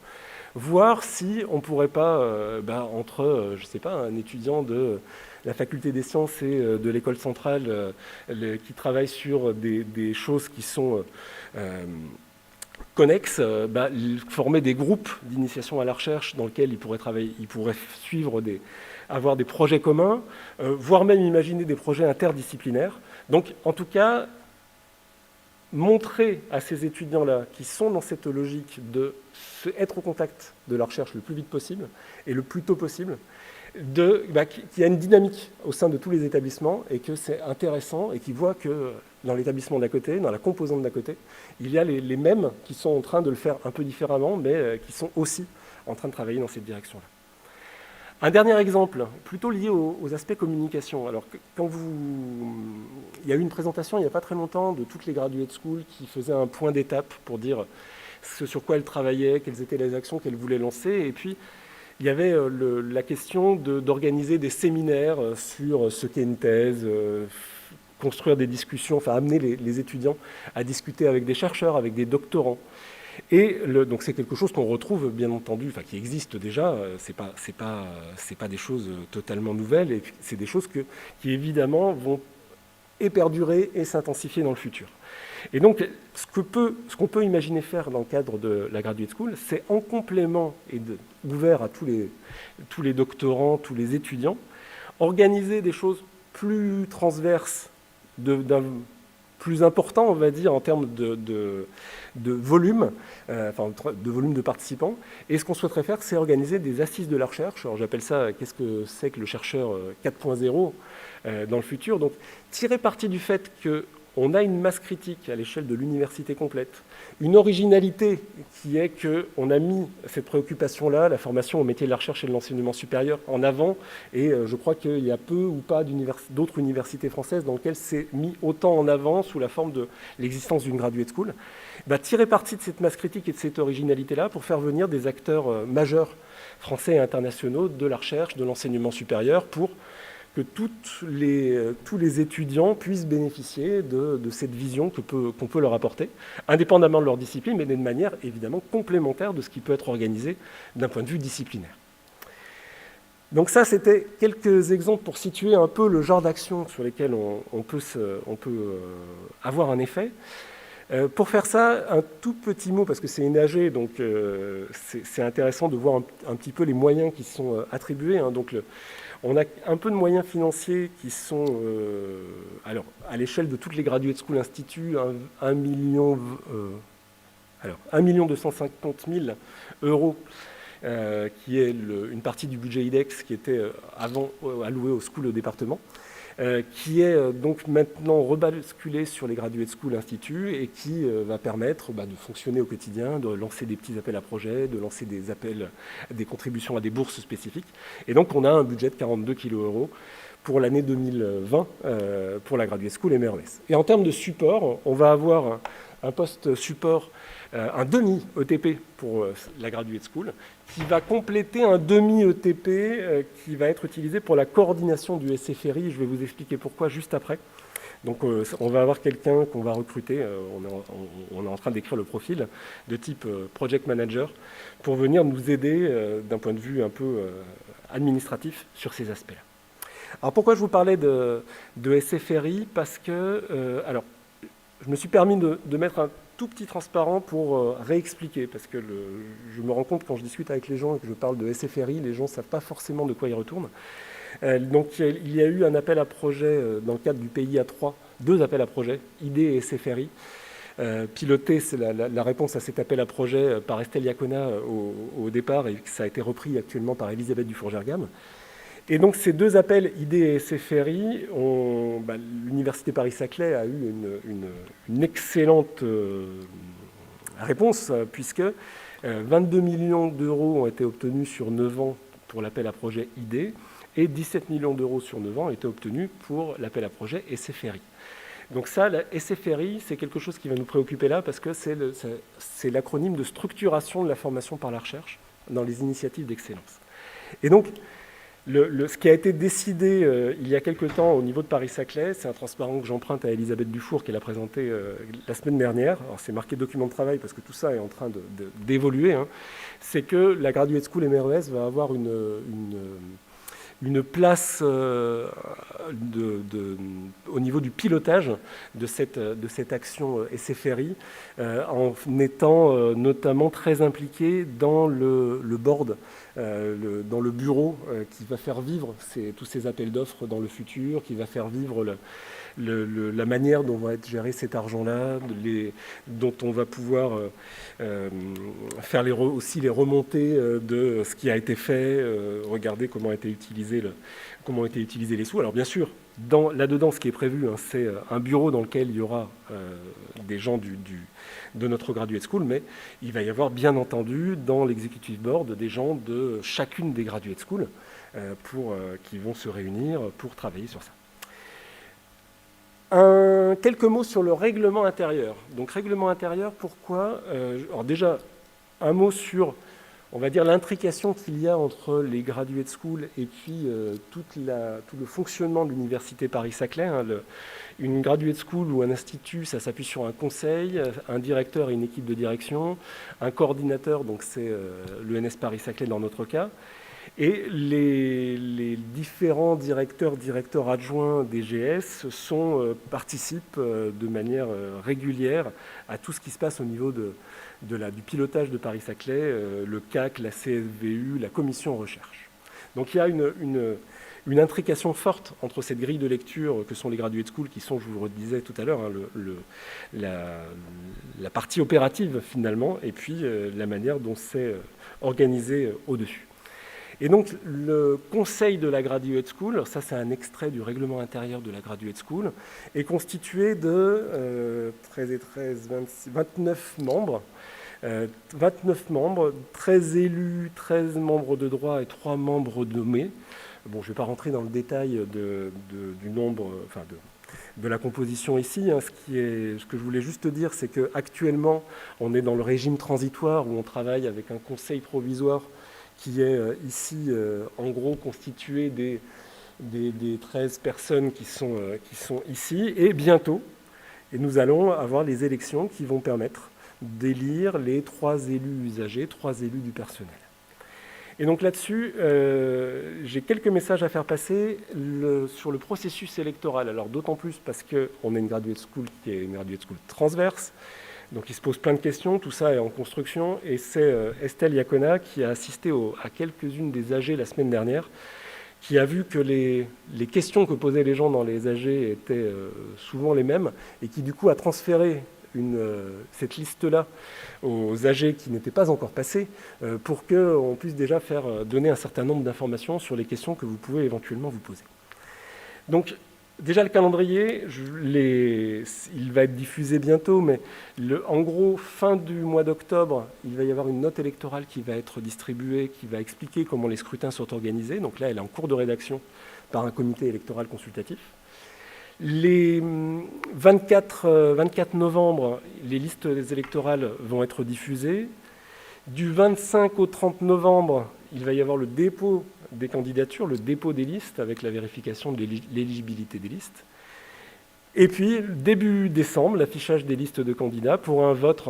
voir si on ne pourrait pas, entre, je ne sais pas, un étudiant de la faculté des sciences et de l'école centrale qui travaille sur des choses qui sont connexes, former des groupes d'initiation à la recherche dans lesquels ils pourraient travailler, ils pourraient suivre avoir des projets communs, voire même imaginer des projets interdisciplinaires. Donc, en tout cas, montrer à ces étudiants-là qui sont dans cette logique être au contact de la recherche le plus vite possible et le plus tôt possible, qu'il y a une dynamique au sein de tous les établissements et que c'est intéressant et qu'ils voient que dans l'établissement d'à côté, dans la composante d'à côté, il y a les mêmes qui sont en train de le faire un peu différemment, mais qui sont aussi en train de travailler dans cette direction-là. Un dernier exemple, plutôt lié aux aspects communication. Alors, il y a eu une présentation il n'y a pas très longtemps de toutes les graduate schools qui faisaient un point d'étape pour dire ce sur quoi elles travaillaient, quelles étaient les actions qu'elles voulaient lancer. Et puis, il y avait la question d'organiser des séminaires sur ce qu'est une thèse, construire des discussions, enfin amener les étudiants à discuter avec des chercheurs, avec des doctorants. Et donc c'est quelque chose qu'on retrouve bien entendu, enfin qui existe déjà. C'est pas des choses totalement nouvelles, et c'est des choses qui évidemment vont perdurer et s'intensifier dans le futur. Et donc ce qu'on peut imaginer faire dans le cadre de la Graduate School, c'est en complément et ouvert à tous les doctorants, tous les étudiants, organiser des choses plus transverses, plus important, on va dire, en termes de volume, de volume de participants. Et ce qu'on souhaiterait faire, c'est organiser des assises de la recherche. Alors j'appelle ça, qu'est-ce que c'est que le chercheur 4.0 dans le futur. Donc tirer parti du fait qu'on a une masse critique à l'échelle de l'université complète, une originalité qui est qu'on a mis cette préoccupation-là, la formation au métier de la recherche et de l'enseignement supérieur, en avant, et je crois qu'il y a peu ou pas d'autres universités françaises dans lesquelles c'est mis autant en avant sous la forme de l'existence d'une graduate school. Tirer parti de cette masse critique et de cette originalité-là pour faire venir des acteurs majeurs français et internationaux de la recherche, de l'enseignement supérieur, pour que tous les étudiants puissent bénéficier de cette vision qu'on peut leur apporter, indépendamment de leur discipline, mais d'une manière évidemment complémentaire de ce qui peut être organisé d'un point de vue disciplinaire. Donc ça, c'était quelques exemples pour situer un peu le genre d'action sur lesquelles on peut avoir un effet. Pour faire ça, un tout petit mot, parce que c'est une AG, donc c'est intéressant de voir un petit peu les moyens qui sont attribués. Donc on a un peu de moyens financiers qui sont, alors à l'échelle de toutes les Graduate School Institut, 1 250 000 euros, qui est une partie du budget IDEX qui était avant alloué aux schools au département, qui est donc maintenant rebasculé sur les Graduate School Institut et qui va permettre de fonctionner au quotidien, de lancer des petits appels à projets, de lancer des contributions à des bourses spécifiques. Et donc on a un budget de 42 kg € pour l'année 2020 pour la Graduate School MRES. Et en termes de support, on va avoir un poste support, un demi-ETP pour la Graduate School, qui va compléter un demi-ETP qui va être utilisé pour la coordination du SFRI. Je vais vous expliquer pourquoi juste après. Donc on va avoir quelqu'un qu'on va recruter, on est en train d'écrire le profil, de type Project Manager, pour venir nous aider d'un point de vue un peu administratif sur ces aspects-là. Alors pourquoi je vous parlais de SFRI? Parce que, alors, je me suis permis de mettre un tout petit transparent pour réexpliquer, parce que je me rends compte quand je discute avec les gens et que je parle de SFRI, les gens ne savent pas forcément de quoi ils retournent. Donc il y a eu un appel à projet dans le cadre du PIA 3, 2 appels à projet, ID et SFRI, piloté la réponse à cet appel à projet par Estelle Iacona au départ, et ça a été repris actuellement par Elisabeth Dufour-Gergam. Et donc ces deux appels, IDE et SFRI, l'Université Paris-Saclay a eu une excellente réponse, puisque 22 millions d'euros ont été obtenus sur 9 ans pour l'appel à projet IDE, et 17 millions d'euros sur 9 ans ont été obtenus pour l'appel à projet SFRI. Donc ça, la SFRI, c'est quelque chose qui va nous préoccuper là, parce que c'est l'acronyme de structuration de la formation par la recherche dans les initiatives d'excellence. Et donc, ce qui a été décidé il y a quelque temps au niveau de Paris-Saclay, c'est un transparent que j'emprunte à Elisabeth Dufour, qui l'a présenté la semaine dernière. Alors c'est marqué document de travail parce que tout ça est en train d'évoluer. C'est que la Graduate School MRES va avoir une place au niveau du pilotage de cette action SFRI, en étant notamment très impliqué dans le board, dans le bureau qui va faire vivre tous ces appels d'offres dans le futur, qui va faire vivre la manière dont va être géré cet argent-là, dont on va pouvoir faire aussi les remontées de ce qui a été fait, regarder comment ont été utilisés les sous. Alors bien sûr, là-dedans, ce qui est prévu, c'est un bureau dans lequel il y aura des gens de notre graduate school, mais il va y avoir bien entendu dans l'executive board des gens de chacune des graduate schools qui vont se réunir pour travailler sur ça. Quelques mots sur le règlement intérieur. Donc règlement intérieur, pourquoi alors déjà, un mot sur, on va dire, l'intrication qu'il y a entre les graduate schools et puis tout le fonctionnement de l'université Paris-Saclay. Une graduate school ou un institut, ça s'appuie sur un conseil, un directeur et une équipe de direction, un coordinateur, donc c'est l'ENS Paris-Saclay dans notre cas, et les différents directeurs adjoints des GS participent de manière régulière à tout ce qui se passe au niveau du pilotage de Paris-Saclay, le CAC, la CSVU, la commission recherche. Donc il y a une intrication forte entre cette grille de lecture que sont les graduate schools, qui sont, je vous le redisais tout à l'heure, la partie opérative finalement, et puis la manière dont c'est organisé au-dessus. Et donc, le conseil de la Graduate School, ça c'est un extrait du règlement intérieur de la Graduate School, est constitué de 29 membres. 29 membres, 13 élus, 13 membres de droit et 3 membres nommés. Bon, je ne vais pas rentrer dans le détail du nombre, enfin de la composition ici. Ce que je voulais juste dire, c'est qu'actuellement, on est dans le régime transitoire où on travaille avec un conseil provisoire qui est ici, en gros, constitué des 13 personnes qui sont ici. Et bientôt, nous allons avoir les élections qui vont permettre d'élire les 3 élus usagers, 3 élus du personnel. Et donc là-dessus, j'ai quelques messages à faire passer sur le processus électoral. Alors d'autant plus parce qu'on a une graduate school qui est une graduate school transverse, donc il se pose plein de questions, tout ça est en construction, et c'est Estelle Iacona qui a assisté à quelques-unes des AG la semaine dernière, qui a vu que les questions que posaient les gens dans les AG étaient souvent les mêmes, et qui du coup a transféré cette liste-là aux AG qui n'étaient pas encore passés, pour qu'on puisse déjà donner un certain nombre d'informations sur les questions que vous pouvez éventuellement vous poser. Donc, déjà, le calendrier, il va être diffusé bientôt, mais en gros, fin du mois d'octobre, il va y avoir une note électorale qui va être distribuée, qui va expliquer comment les scrutins sont organisés. Donc là, elle est en cours de rédaction par un comité électoral consultatif. Les 24 novembre, les listes électorales vont être diffusées. Du 25 au 30 novembre, il va y avoir le dépôt des candidatures, le dépôt des listes avec la vérification de l'éligibilité des listes. Et puis, début décembre, l'affichage des listes de candidats pour un vote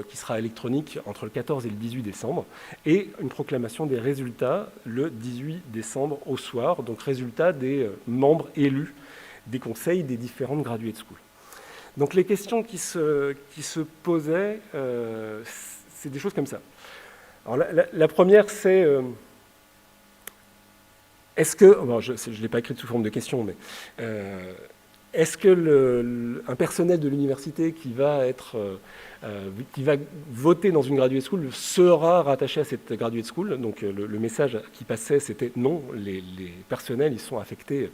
qui sera électronique entre le 14 et le 18 décembre et une proclamation des résultats le 18 décembre au soir, donc résultats des membres élus des conseils des différentes graduate schools. Donc les questions qui se posaient, c'est des choses comme ça. Alors la première, c'est est-ce que, bon, je ne l'ai pas écrit sous forme de question, mais est-ce que un personnel de l'université qui va voter dans une graduate school sera rattaché à cette graduate school? Donc le message qui passait, c'était non, les personnels, ils sont affectés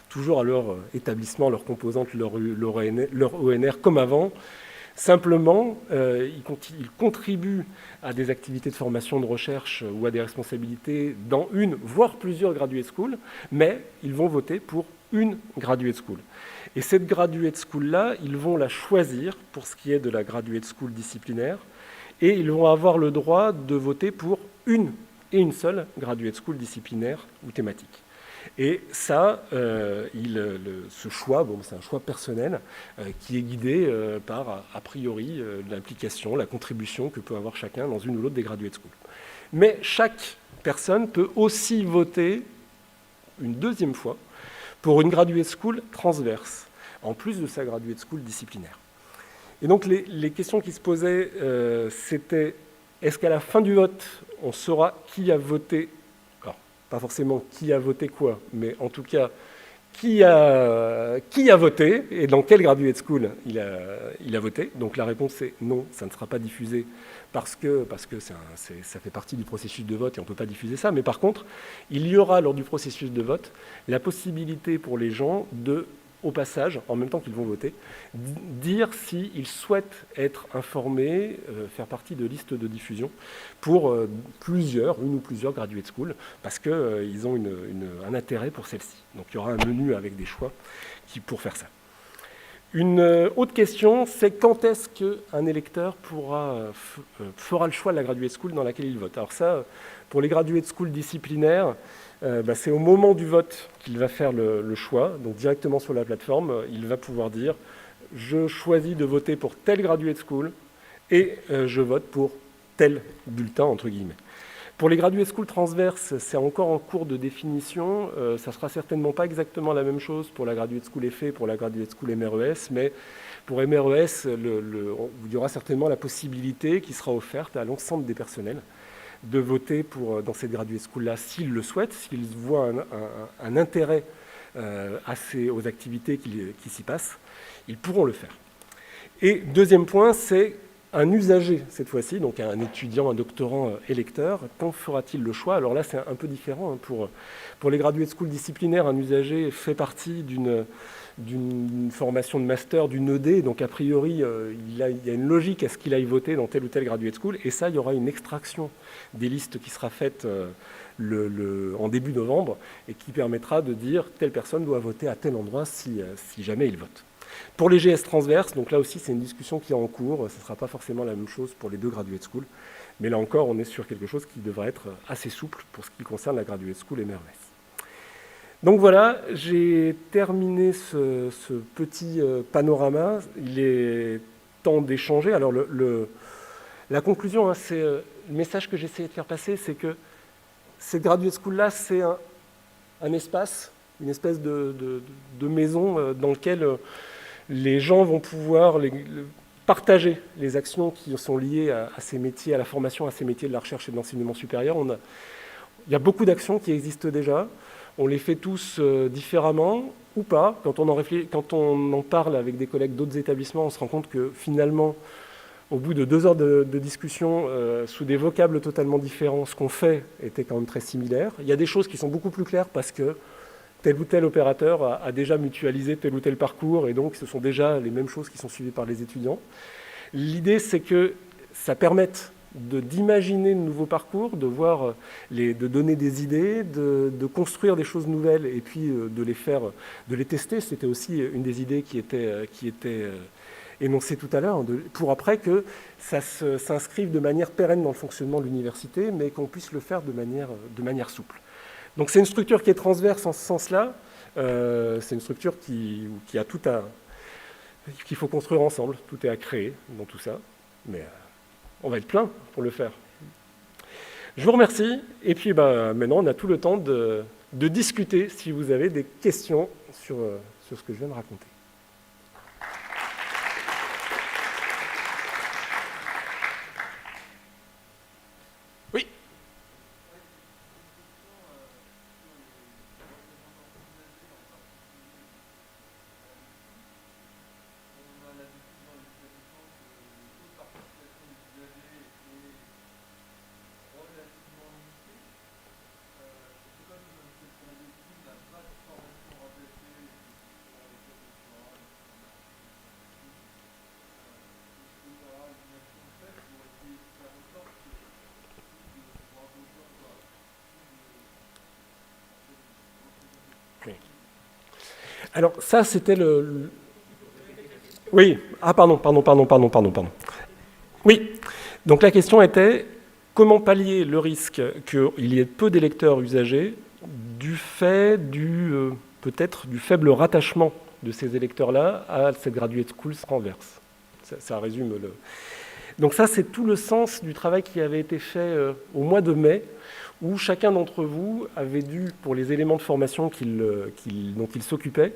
toujours à leur établissement, leur composante, leur ONR comme avant. Simplement, ils contribuent à des activités de formation, de recherche ou à des responsabilités dans une, voire plusieurs graduate schools, mais ils vont voter pour une graduate school. Et cette graduate school-là, ils vont la choisir pour ce qui est de la graduate school disciplinaire, et ils vont avoir le droit de voter pour une et une seule graduate school disciplinaire ou thématique. Et ça, ce choix, c'est un choix personnel qui est guidé par, a priori, l'implication, la contribution que peut avoir chacun dans une ou l'autre des graduate schools. Mais chaque personne peut aussi voter une deuxième fois pour une graduate school transverse, en plus de sa graduate school disciplinaire. Et donc les questions qui se posaient, c'était, est-ce qu'à la fin du vote, on saura qui a voté, alors pas forcément qui a voté quoi, mais en tout cas, qui a voté et dans quelle graduate school il a voté. Donc la réponse est non, ça ne sera pas diffusé parce que ça fait partie du processus de vote et on ne peut pas diffuser ça. Mais par contre, il y aura lors du processus de vote la possibilité pour les gens de, au passage, en même temps qu'ils vont voter, dire s'ils souhaitent être informés, faire partie de listes de diffusion pour une ou plusieurs graduate schools, parce qu'ils ont un intérêt pour celle-ci. Donc il y aura un menu avec des choix pour faire ça. Une autre question, c'est quand est-ce qu'un électeur fera le choix de la graduate school dans laquelle il vote. Alors ça, pour les graduate schools disciplinaires, c'est au moment du vote qu'il va faire le choix. Donc directement sur la plateforme, il va pouvoir dire « Je choisis de voter pour telle graduate school et je vote pour tel bulletin » entre guillemets. Pour les graduate schools transverses, c'est encore en cours de définition. Ça ne sera certainement pas exactement la même chose pour la graduate school FE et pour la graduate school MRES, mais pour MRES, il y aura certainement la possibilité qui sera offerte à l'ensemble des personnels de voter dans cette graduate school-là s'ils le souhaitent, s'ils voient un intérêt aux activités qui s'y passent, ils pourront le faire. Et deuxième point, c'est un usager, cette fois-ci, donc un étudiant, un doctorant électeur, quand fera-t-il le choix? Alors là, c'est un peu différent. Pour les graduate schools disciplinaires, un usager fait partie d'une formation de master, d'une ED, donc a priori, il y a une logique à ce qu'il aille voter dans telle ou telle graduate school, et ça, il y aura une extraction des listes qui sera faite en début novembre, et qui permettra de dire telle personne doit voter à tel endroit si jamais il vote. Pour les GS transverses, donc là aussi c'est une discussion qui est en cours, ce ne sera pas forcément la même chose pour les deux graduate schools, mais là encore on est sur quelque chose qui devrait être assez souple pour ce qui concerne la graduate school MRES. Donc voilà, j'ai terminé ce petit panorama, il est temps d'échanger. Alors la conclusion, c'est le message que j'essaie de faire passer, c'est que cette graduate school-là, c'est un espace, une espèce de maison dans laquelle les gens vont pouvoir partager les actions qui sont liées à ces métiers, à la formation, à ces métiers de la recherche et de l'enseignement supérieur. Il y a beaucoup d'actions qui existent déjà. On les fait tous différemment ou pas. Quand on en parle avec des collègues d'autres établissements, on se rend compte que finalement, au bout de 2 heures de discussion, sous des vocables totalement différents, ce qu'on fait était quand même très similaire. Il y a des choses qui sont beaucoup plus claires parce que tel ou tel opérateur a déjà mutualisé tel ou tel parcours, et donc ce sont déjà les mêmes choses qui sont suivies par les étudiants. L'idée, c'est que ça permette d'imaginer de nouveaux parcours, de donner des idées, de construire des choses nouvelles, et puis de les tester. C'était aussi une des idées qui était énoncée tout à l'heure, pour après que ça s'inscrive de manière pérenne dans le fonctionnement de l'université, mais qu'on puisse le faire de manière souple. Donc c'est une structure qui est transverse en ce sens-là. C'est une structure qui a qu'il faut construire ensemble. Tout est à créer dans tout ça. Mais on va être plein pour le faire. Je vous remercie. Et puis maintenant, on a tout le temps de discuter si vous avez des questions sur ce que je viens de raconter. Alors ça, c'était Oui, pardon. Oui, donc la question était comment pallier le risque qu'il y ait peu d'électeurs usagers du fait peut-être du faible rattachement de ces électeurs-là à cette graduate school transverse. Ça résume le... Donc ça, c'est tout le sens du travail qui avait été fait au mois de mai, où chacun d'entre vous avait dû, pour les éléments de formation dont il s'occupait,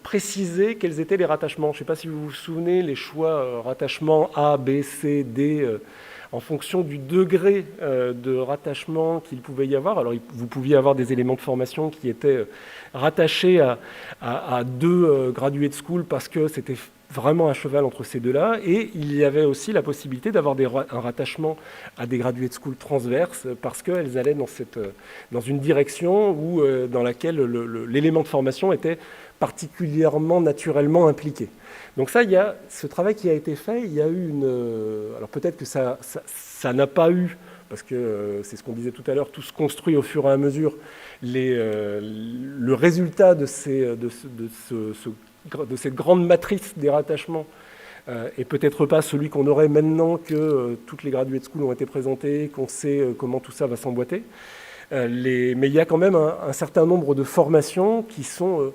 préciser quels étaient les rattachements. Je ne sais pas si vous vous souvenez, les choix rattachements A, B, C, D, en fonction du degré de rattachement qu'il pouvait y avoir. Alors, vous pouviez avoir des éléments de formation qui étaient rattachés à deux graduate school parce que c'était vraiment à cheval entre ces deux-là. Et il y avait aussi la possibilité d'avoir un rattachement à des graduate school transverses parce qu'elles allaient dans une direction dans laquelle l'élément de formation était particulièrement naturellement impliqué. Donc ça, il y a ce travail qui a été fait. Il y a eu alors peut-être que ça n'a pas eu, parce que c'est ce qu'on disait tout à l'heure, tout se construit au fur et à mesure. Le résultat de cette grande matrice des rattachements et peut-être pas celui qu'on aurait maintenant que toutes les graduate schools ont été présentées, qu'on sait comment tout ça va s'emboîter. Mais il y a quand même un certain nombre de formations qui sont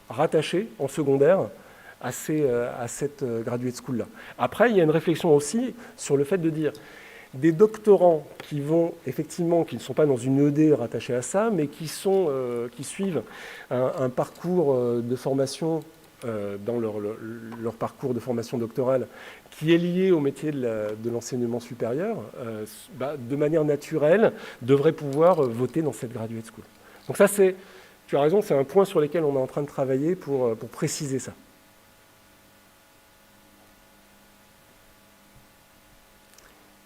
rattachées en secondaire à cette graduate school-là. Après, il y a une réflexion aussi sur le fait de dire des doctorants qui ne sont pas dans une ED rattachée à ça, mais qui suivent un parcours de formation dans leur parcours de formation doctorale qui est lié au métier de l'enseignement supérieur, de manière naturelle, devraient pouvoir voter dans cette graduate school. Donc ça, tu as raison, c'est un point sur lequel on est en train de travailler pour préciser ça.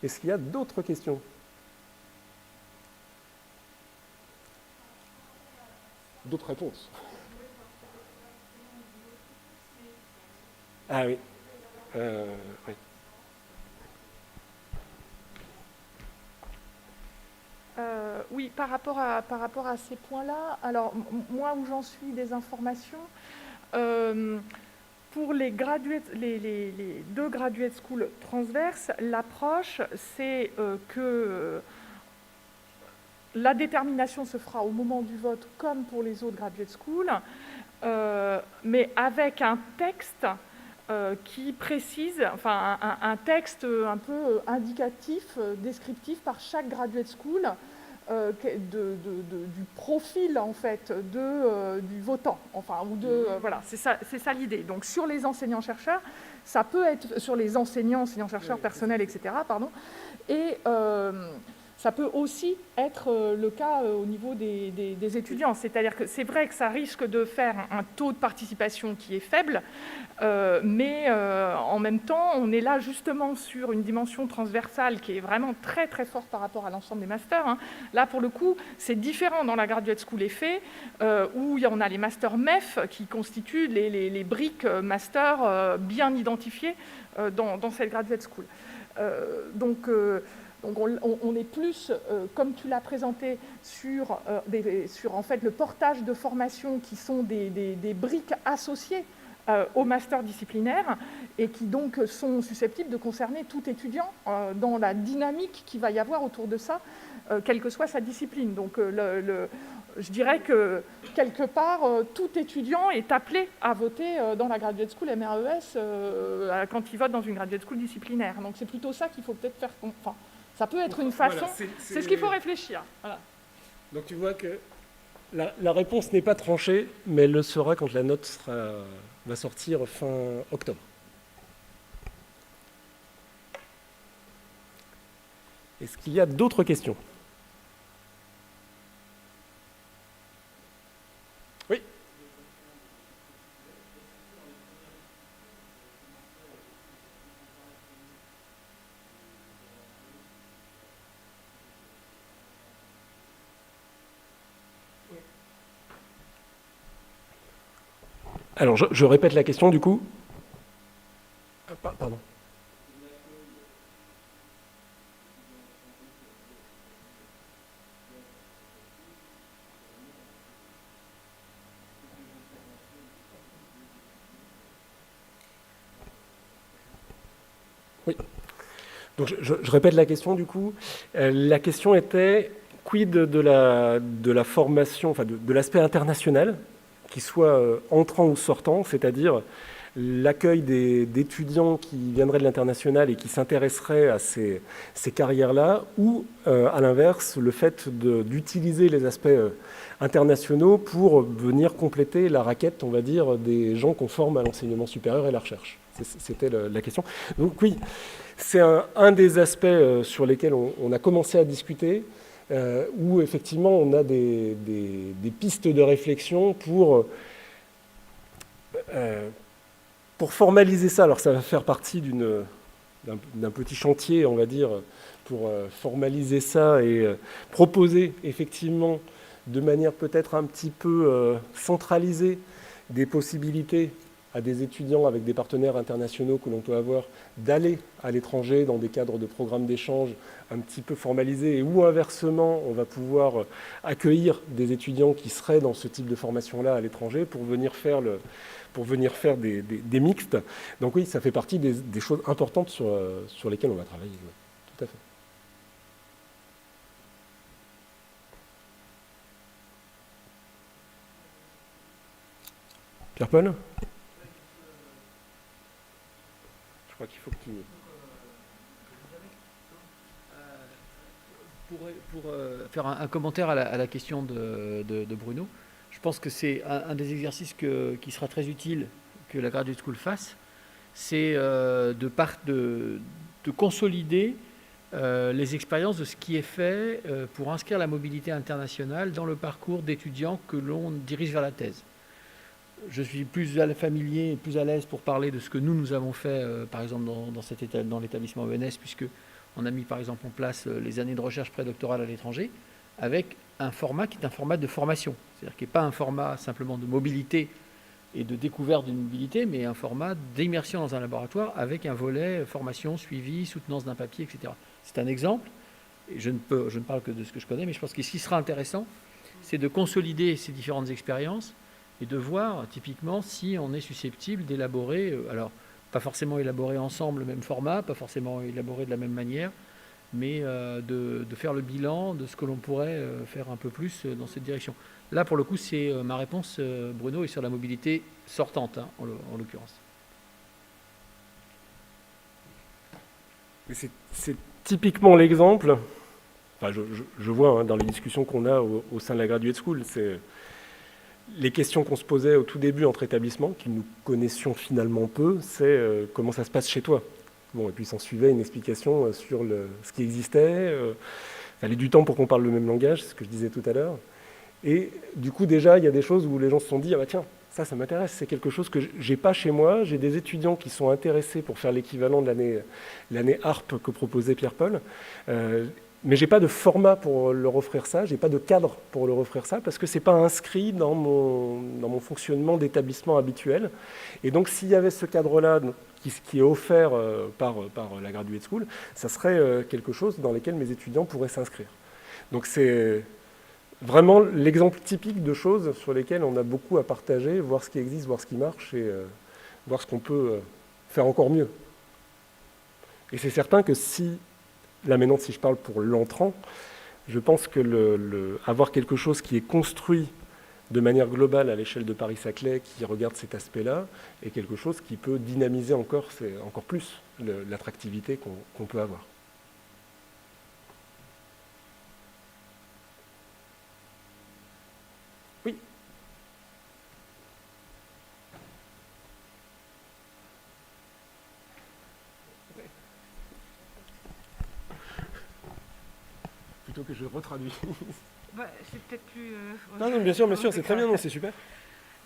Est-ce qu'il y a d'autres questions ? D'autres réponses ? Ah oui. Oui. Oui, par rapport à ces points-là, alors moi où j'en suis des informations, pour les deux graduate schools transverses, l'approche, c'est que la détermination se fera au moment du vote comme pour les autres graduate schools, mais avec un texte qui précise, enfin un texte un peu indicatif, descriptif par chaque graduate school, du profil en fait du votant, enfin voilà, c'est ça l'idée. Donc sur les enseignants-chercheurs, ça peut être sur les enseignants-chercheurs personnels, etc. Pardon, et ça peut aussi être le cas au niveau des étudiants. C'est-à-dire que c'est vrai que ça risque de faire un taux de participation qui est faible, mais en même temps, on est là justement sur une dimension transversale qui est vraiment très très forte par rapport à l'ensemble des masters. Hein. Là, pour le coup, c'est différent dans la Graduate School effet, où on a les masters MEF qui constituent les briques masters bien identifiées dans cette Graduate School. Donc on est plus, comme tu l'as présenté, sur en fait, le portage de formations qui sont des briques associées au master disciplinaire et qui donc sont susceptibles de concerner tout étudiant dans la dynamique qu'il va y avoir autour de ça, quelle que soit sa discipline. Donc je dirais que quelque part, tout étudiant est appelé à voter dans la Graduate School MRES quand il vote dans une Graduate School disciplinaire. Donc c'est plutôt ça qu'il faut peut-être faire. Enfin, ça peut être une façon, voilà, c'est ce qu'il faut réfléchir. Voilà. Donc tu vois que la réponse n'est pas tranchée, mais elle le sera quand la note va sortir fin octobre. Est-ce qu'il y a d'autres questions ? Oui. Alors, je répète la question, du coup. Pardon. Donc je répète la question du coup. La question était quid de la formation, enfin de l'aspect international, qu'il soit entrant ou sortant, c'est-à-dire l'accueil d'étudiants qui viendraient de l'international et qui s'intéresseraient à ces carrières-là, ou à l'inverse, le fait d'utiliser les aspects internationaux pour venir compléter la raquette, on va dire, des gens qu'on forme à l'enseignement supérieur et la recherche. C'était la question. Donc oui, c'est un des aspects sur lesquels on a commencé à discuter, où effectivement on a des pistes de réflexion pour formaliser ça. Alors ça va faire partie d'un petit chantier, on va dire, pour formaliser ça et proposer effectivement de manière peut-être un petit peu centralisée des possibilités à des étudiants avec des partenaires internationaux que l'on peut avoir d'aller à l'étranger dans des cadres de programmes d'échange un petit peu formalisés, ou inversement, on va pouvoir accueillir des étudiants qui seraient dans ce type de formation-là à l'étranger pour venir faire des mixtes. Donc oui, ça fait partie des choses importantes sur lesquelles on va travailler. Oui, tout à fait. Pierre-Paul ? Je crois qu'il faut que tu... Pour faire un commentaire à la question de Bruno, je pense que c'est un des exercices qui sera très utile que la Graduate School fasse, c'est de consolider les expériences de ce qui est fait pour inscrire la mobilité internationale dans le parcours d'étudiants que l'on dirige vers la thèse. Je suis plus familier et plus à l'aise pour parler de ce que nous avons fait, par exemple, dans l'établissement ENS, puisque on a mis, par exemple, en place les années de recherche prédoctorale à l'étranger, avec un format qui est un format de formation. C'est-à-dire qui n'est pas un format simplement de mobilité et de découverte d'une mobilité, mais un format d'immersion dans un laboratoire avec un volet formation, suivi, soutenance d'un papier, etc. C'est un exemple, et je ne parle que de ce que je connais, mais je pense que ce qui sera intéressant, c'est de consolider ces différentes expériences et de voir typiquement si on est susceptible d'élaborer, alors pas forcément élaborer ensemble le même format, pas forcément élaborer de la même manière, mais de faire le bilan de ce que l'on pourrait faire un peu plus dans cette direction. Là, pour le coup, c'est ma réponse, Bruno, est sur la mobilité sortante, hein, en l'occurrence. C'est typiquement l'exemple, enfin, je vois dans les discussions qu'on a au sein de la Graduate School, c'est les questions qu'on se posait au tout début entre établissements, que nous connaissions finalement peu, c'est comment ça se passe chez toi. Bon, et puis s'en suivait une explication sur ce qui existait. Il fallait du temps pour qu'on parle le même langage, c'est ce que je disais tout à l'heure. Et du coup, déjà, il y a des choses où les gens se sont dit, ah bah tiens, ça m'intéresse, c'est quelque chose que j'ai pas chez moi. J'ai des étudiants qui sont intéressés pour faire l'équivalent de l'année ARP que proposait Pierre-Paul. Mais j'ai pas de format pour leur offrir ça, j'ai pas de cadre pour leur offrir ça, parce que c'est pas inscrit dans mon fonctionnement d'établissement habituel. Et donc, s'il y avait ce cadre-là qui est offert par la Graduate School, ça serait quelque chose dans lequel mes étudiants pourraient s'inscrire. Donc c'est vraiment l'exemple typique de choses sur lesquelles on a beaucoup à partager, voir ce qui existe, voir ce qui marche et voir ce qu'on peut faire encore mieux. Et c'est certain que là maintenant si je parle pour l'entrant, je pense que avoir quelque chose qui est construit de manière globale à l'échelle de Paris-Saclay, qui regarde cet aspect-là, est quelque chose qui peut dynamiser encore plus l'attractivité qu'on peut avoir. Oui. Plutôt que je retraduis. Bah, c'est peut-être plus... Non, bien sûr, c'est très bien, c'est super.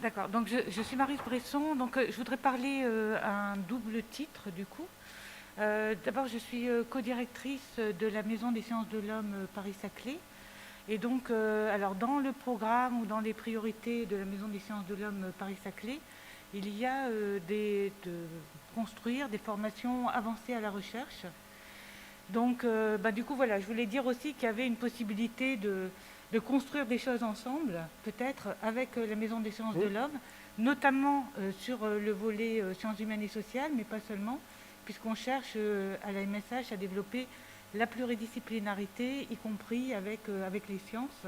D'accord, donc je suis Maryse Bresson, donc je voudrais parler à un double titre du coup. D'abord, je suis co-directrice de la Maison des sciences de l'homme Paris-Saclay. Et donc, alors dans le programme ou dans les priorités de la Maison des sciences de l'homme Paris-Saclay, il y a de construire des formations avancées à la recherche. Donc, du coup, voilà, je voulais dire aussi qu'il y avait une possibilité de construire des choses ensemble, peut-être avec la Maison des sciences de l'homme, notamment sur le volet sciences humaines et sociales, mais pas seulement, puisqu'on cherche à la MSH à développer la pluridisciplinarité, y compris avec les sciences.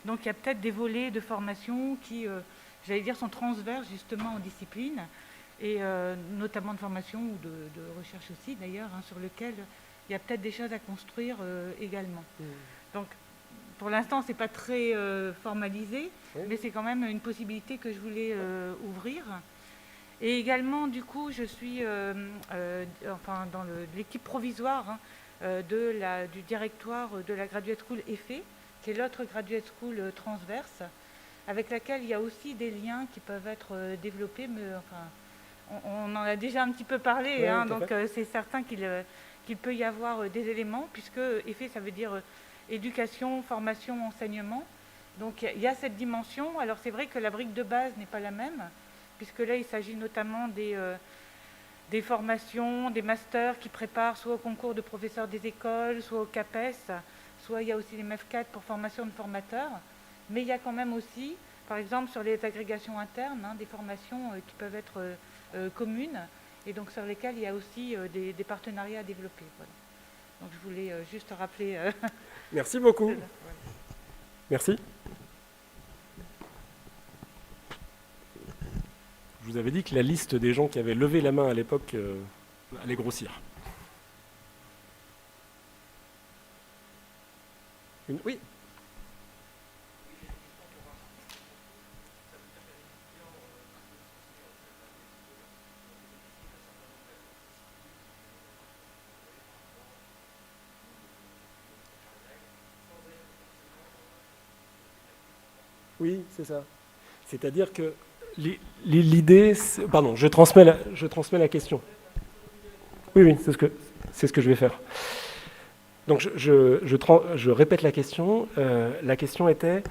Donc il y a peut-être des volets de formation qui, j'allais dire, sont transverses justement aux disciplines, et notamment de formation ou de recherche aussi d'ailleurs, hein, sur lequel il y a peut-être des choses à construire également. Donc pour l'instant, ce n'est pas très formalisé, mais c'est quand même une possibilité que je voulais ouvrir. Et également, du coup, je suis dans l'équipe provisoire du directoire de la Graduate School EFE, qui est l'autre Graduate School transverse, avec laquelle il y a aussi des liens qui peuvent être développés. Mais, on en a déjà un petit peu parlé, hein, donc c'est certain qu'il peut y avoir des éléments, puisque EFE, ça veut dire éducation, formation, enseignement. Donc il y a cette dimension. Alors c'est vrai que la brique de base n'est pas la même, puisque là, il s'agit notamment des formations, des masters qui préparent soit au concours de professeurs des écoles, soit au CAPES, soit il y a aussi les MEF4 pour formation de formateurs. Mais il y a quand même aussi, par exemple, sur les agrégations internes, hein, des formations qui peuvent être communes, et donc sur lesquelles il y a aussi des partenariats à développer. Voilà. Donc je voulais juste rappeler... Merci beaucoup. Merci. Je vous avais dit que la liste des gens qui avaient levé la main à l'époque allait grossir. Oui. Oui, c'est ça. C'est-à-dire que l'idée... Pardon, je transmets la question. Oui, c'est ce que je vais faire. Donc je répète la question. La question était,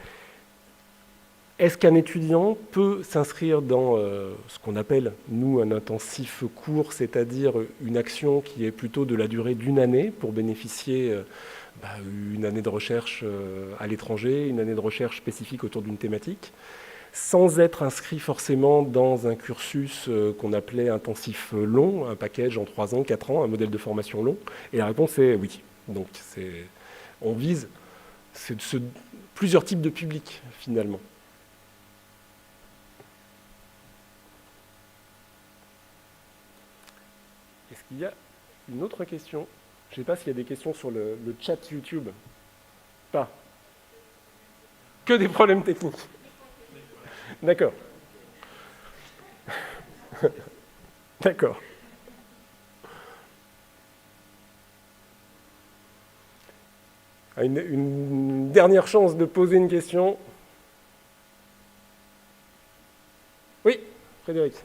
est-ce qu'un étudiant peut s'inscrire dans ce qu'on appelle, nous, un intensif court, c'est-à-dire une action qui est plutôt de la durée d'une année pour bénéficier une année de recherche à l'étranger, une année de recherche spécifique autour d'une thématique, sans être inscrit forcément dans un cursus qu'on appelait intensif long, un package en 3 ans, 4 ans, un modèle de formation long? Et la réponse est oui. Donc on vise plusieurs types de publics finalement. Est-ce qu'il y a une autre question? Je ne sais pas s'il y a des questions sur le chat YouTube. Pas. Que des problèmes techniques. D'accord. D'accord. Une dernière chance de poser une question. Oui, Frédéric.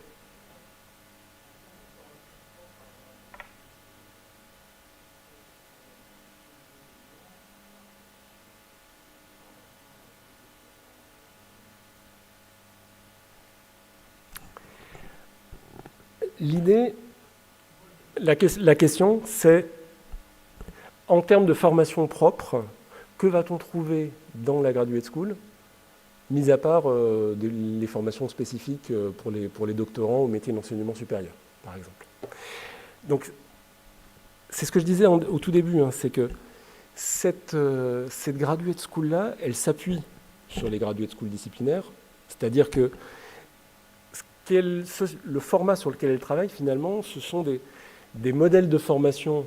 L'idée, la question, c'est, en termes de formation propre, que va-t-on trouver dans la Graduate School, mis à part les formations spécifiques pour les doctorants au métier d'enseignement supérieur, par exemple. Donc, c'est ce que je disais au tout début, hein, c'est que cette Graduate School-là, elle s'appuie sur les Graduate School disciplinaires, c'est-à-dire que le format sur lequel elle travaille, finalement, ce sont des modèles de formation.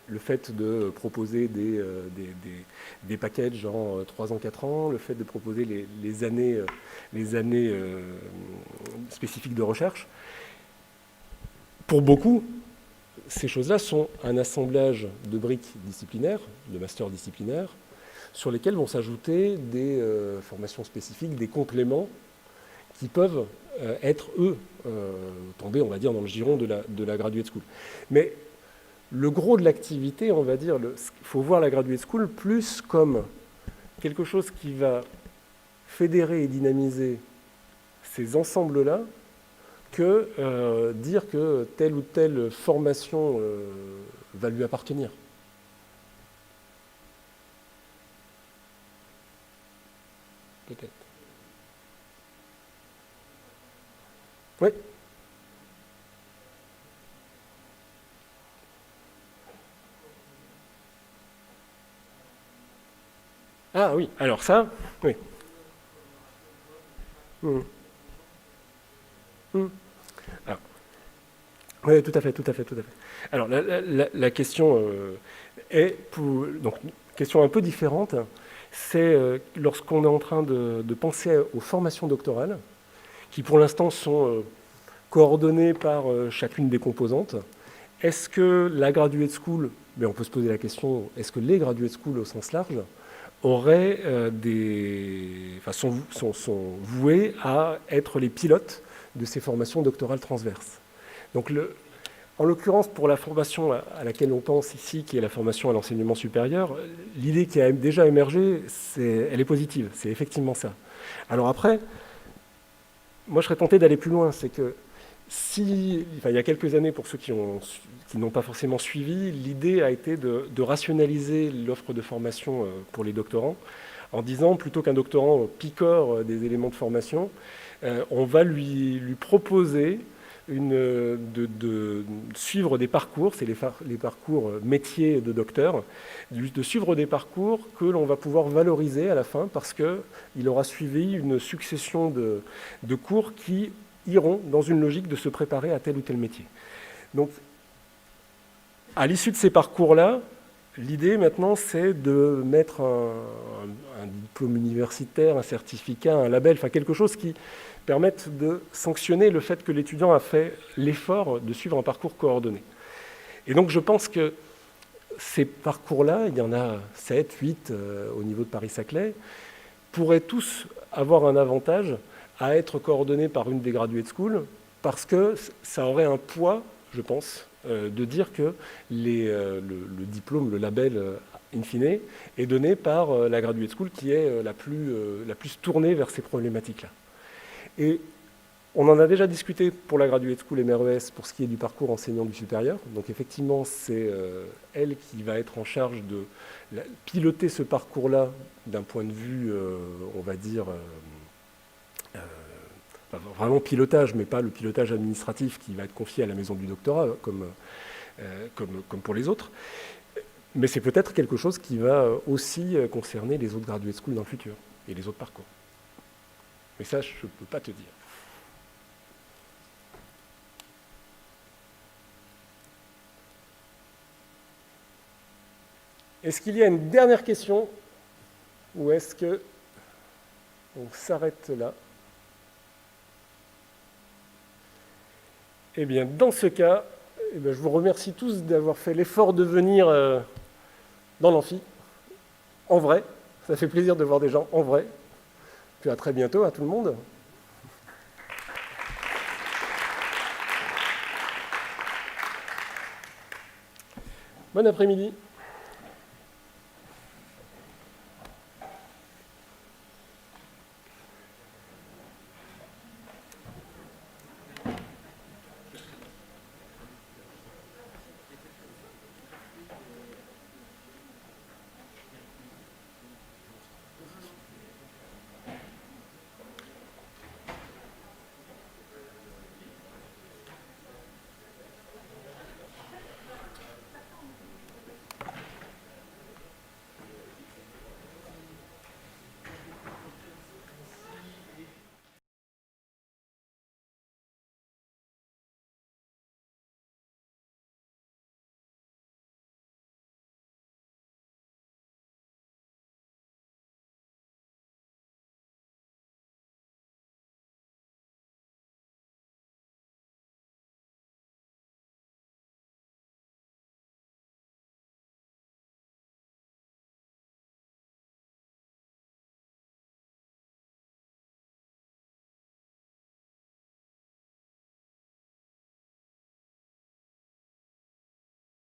Le fait de proposer des packages en 3 ans, 4 ans, le fait de proposer les années spécifiques de recherche. Pour beaucoup, ces choses-là sont un assemblage de briques disciplinaires, de masters disciplinaires, sur lesquels vont s'ajouter des formations spécifiques, des compléments qui peuvent être, eux, tombés, on va dire, dans le giron de la Graduate School. Mais le gros de l'activité, on va dire, il faut voir la Graduate School plus comme quelque chose qui va fédérer et dynamiser ces ensembles-là que dire que telle ou telle formation va lui appartenir. Peut-être. Oui. Ah oui, alors ça, oui. Alors, oui, tout à fait. Alors, la question est, donc, question un peu différente, c'est lorsqu'on est en train de penser aux formations doctorales, qui pour l'instant sont coordonnées par chacune des composantes, est-ce que la graduate school, mais on peut se poser la question, est-ce que les graduate schools au sens large auraient sont voués à être les pilotes de ces formations doctorales transverses. Donc en l'occurrence, pour la formation à laquelle on pense ici, qui est la formation à l'enseignement supérieur, l'idée qui a déjà émergé, elle est positive, c'est effectivement ça. Alors après, moi je serais tenté d'aller plus loin, c'est que il y a quelques années, pour ceux qui n'ont pas forcément suivi, l'idée a été de rationaliser l'offre de formation pour les doctorants, en disant, plutôt qu'un doctorant picore des éléments de formation, on va lui proposer de suivre des parcours, c'est les parcours métiers de docteur, de suivre des parcours que l'on va pouvoir valoriser à la fin, parce qu'il aura suivi une succession de cours qui iront dans une logique de se préparer à tel ou tel métier. Donc, à l'issue de ces parcours-là, l'idée maintenant, c'est de mettre un diplôme universitaire, un certificat, un label, enfin quelque chose qui permette de sanctionner le fait que l'étudiant a fait l'effort de suivre un parcours coordonné. Et donc, je pense que ces parcours-là, il y en a 7, 8 au niveau de Paris-Saclay, pourraient tous avoir un avantage à être coordonné par une des graduate schools, parce que ça aurait un poids, je pense, de dire que le diplôme, le label in fine, est donné par la graduate school qui est la plus tournée vers ces problématiques-là. Et on en a déjà discuté pour la graduate school MRES pour ce qui est du parcours enseignant du supérieur. Donc effectivement, c'est elle qui va être en charge de piloter ce parcours-là d'un point de vue, on va dire, vraiment pilotage, mais pas le pilotage administratif qui va être confié à la maison du doctorat, comme pour les autres. Mais c'est peut-être quelque chose qui va aussi concerner les autres graduate schools dans le futur, et les autres parcours. Mais ça, je ne peux pas te dire. Est-ce qu'il y a une dernière question, ou est-ce que on s'arrête là? Eh bien, dans ce cas, je vous remercie tous d'avoir fait l'effort de venir dans l'amphi, en vrai. Ça fait plaisir de voir des gens en vrai. Puis à très bientôt à tout le monde. Bon après-midi.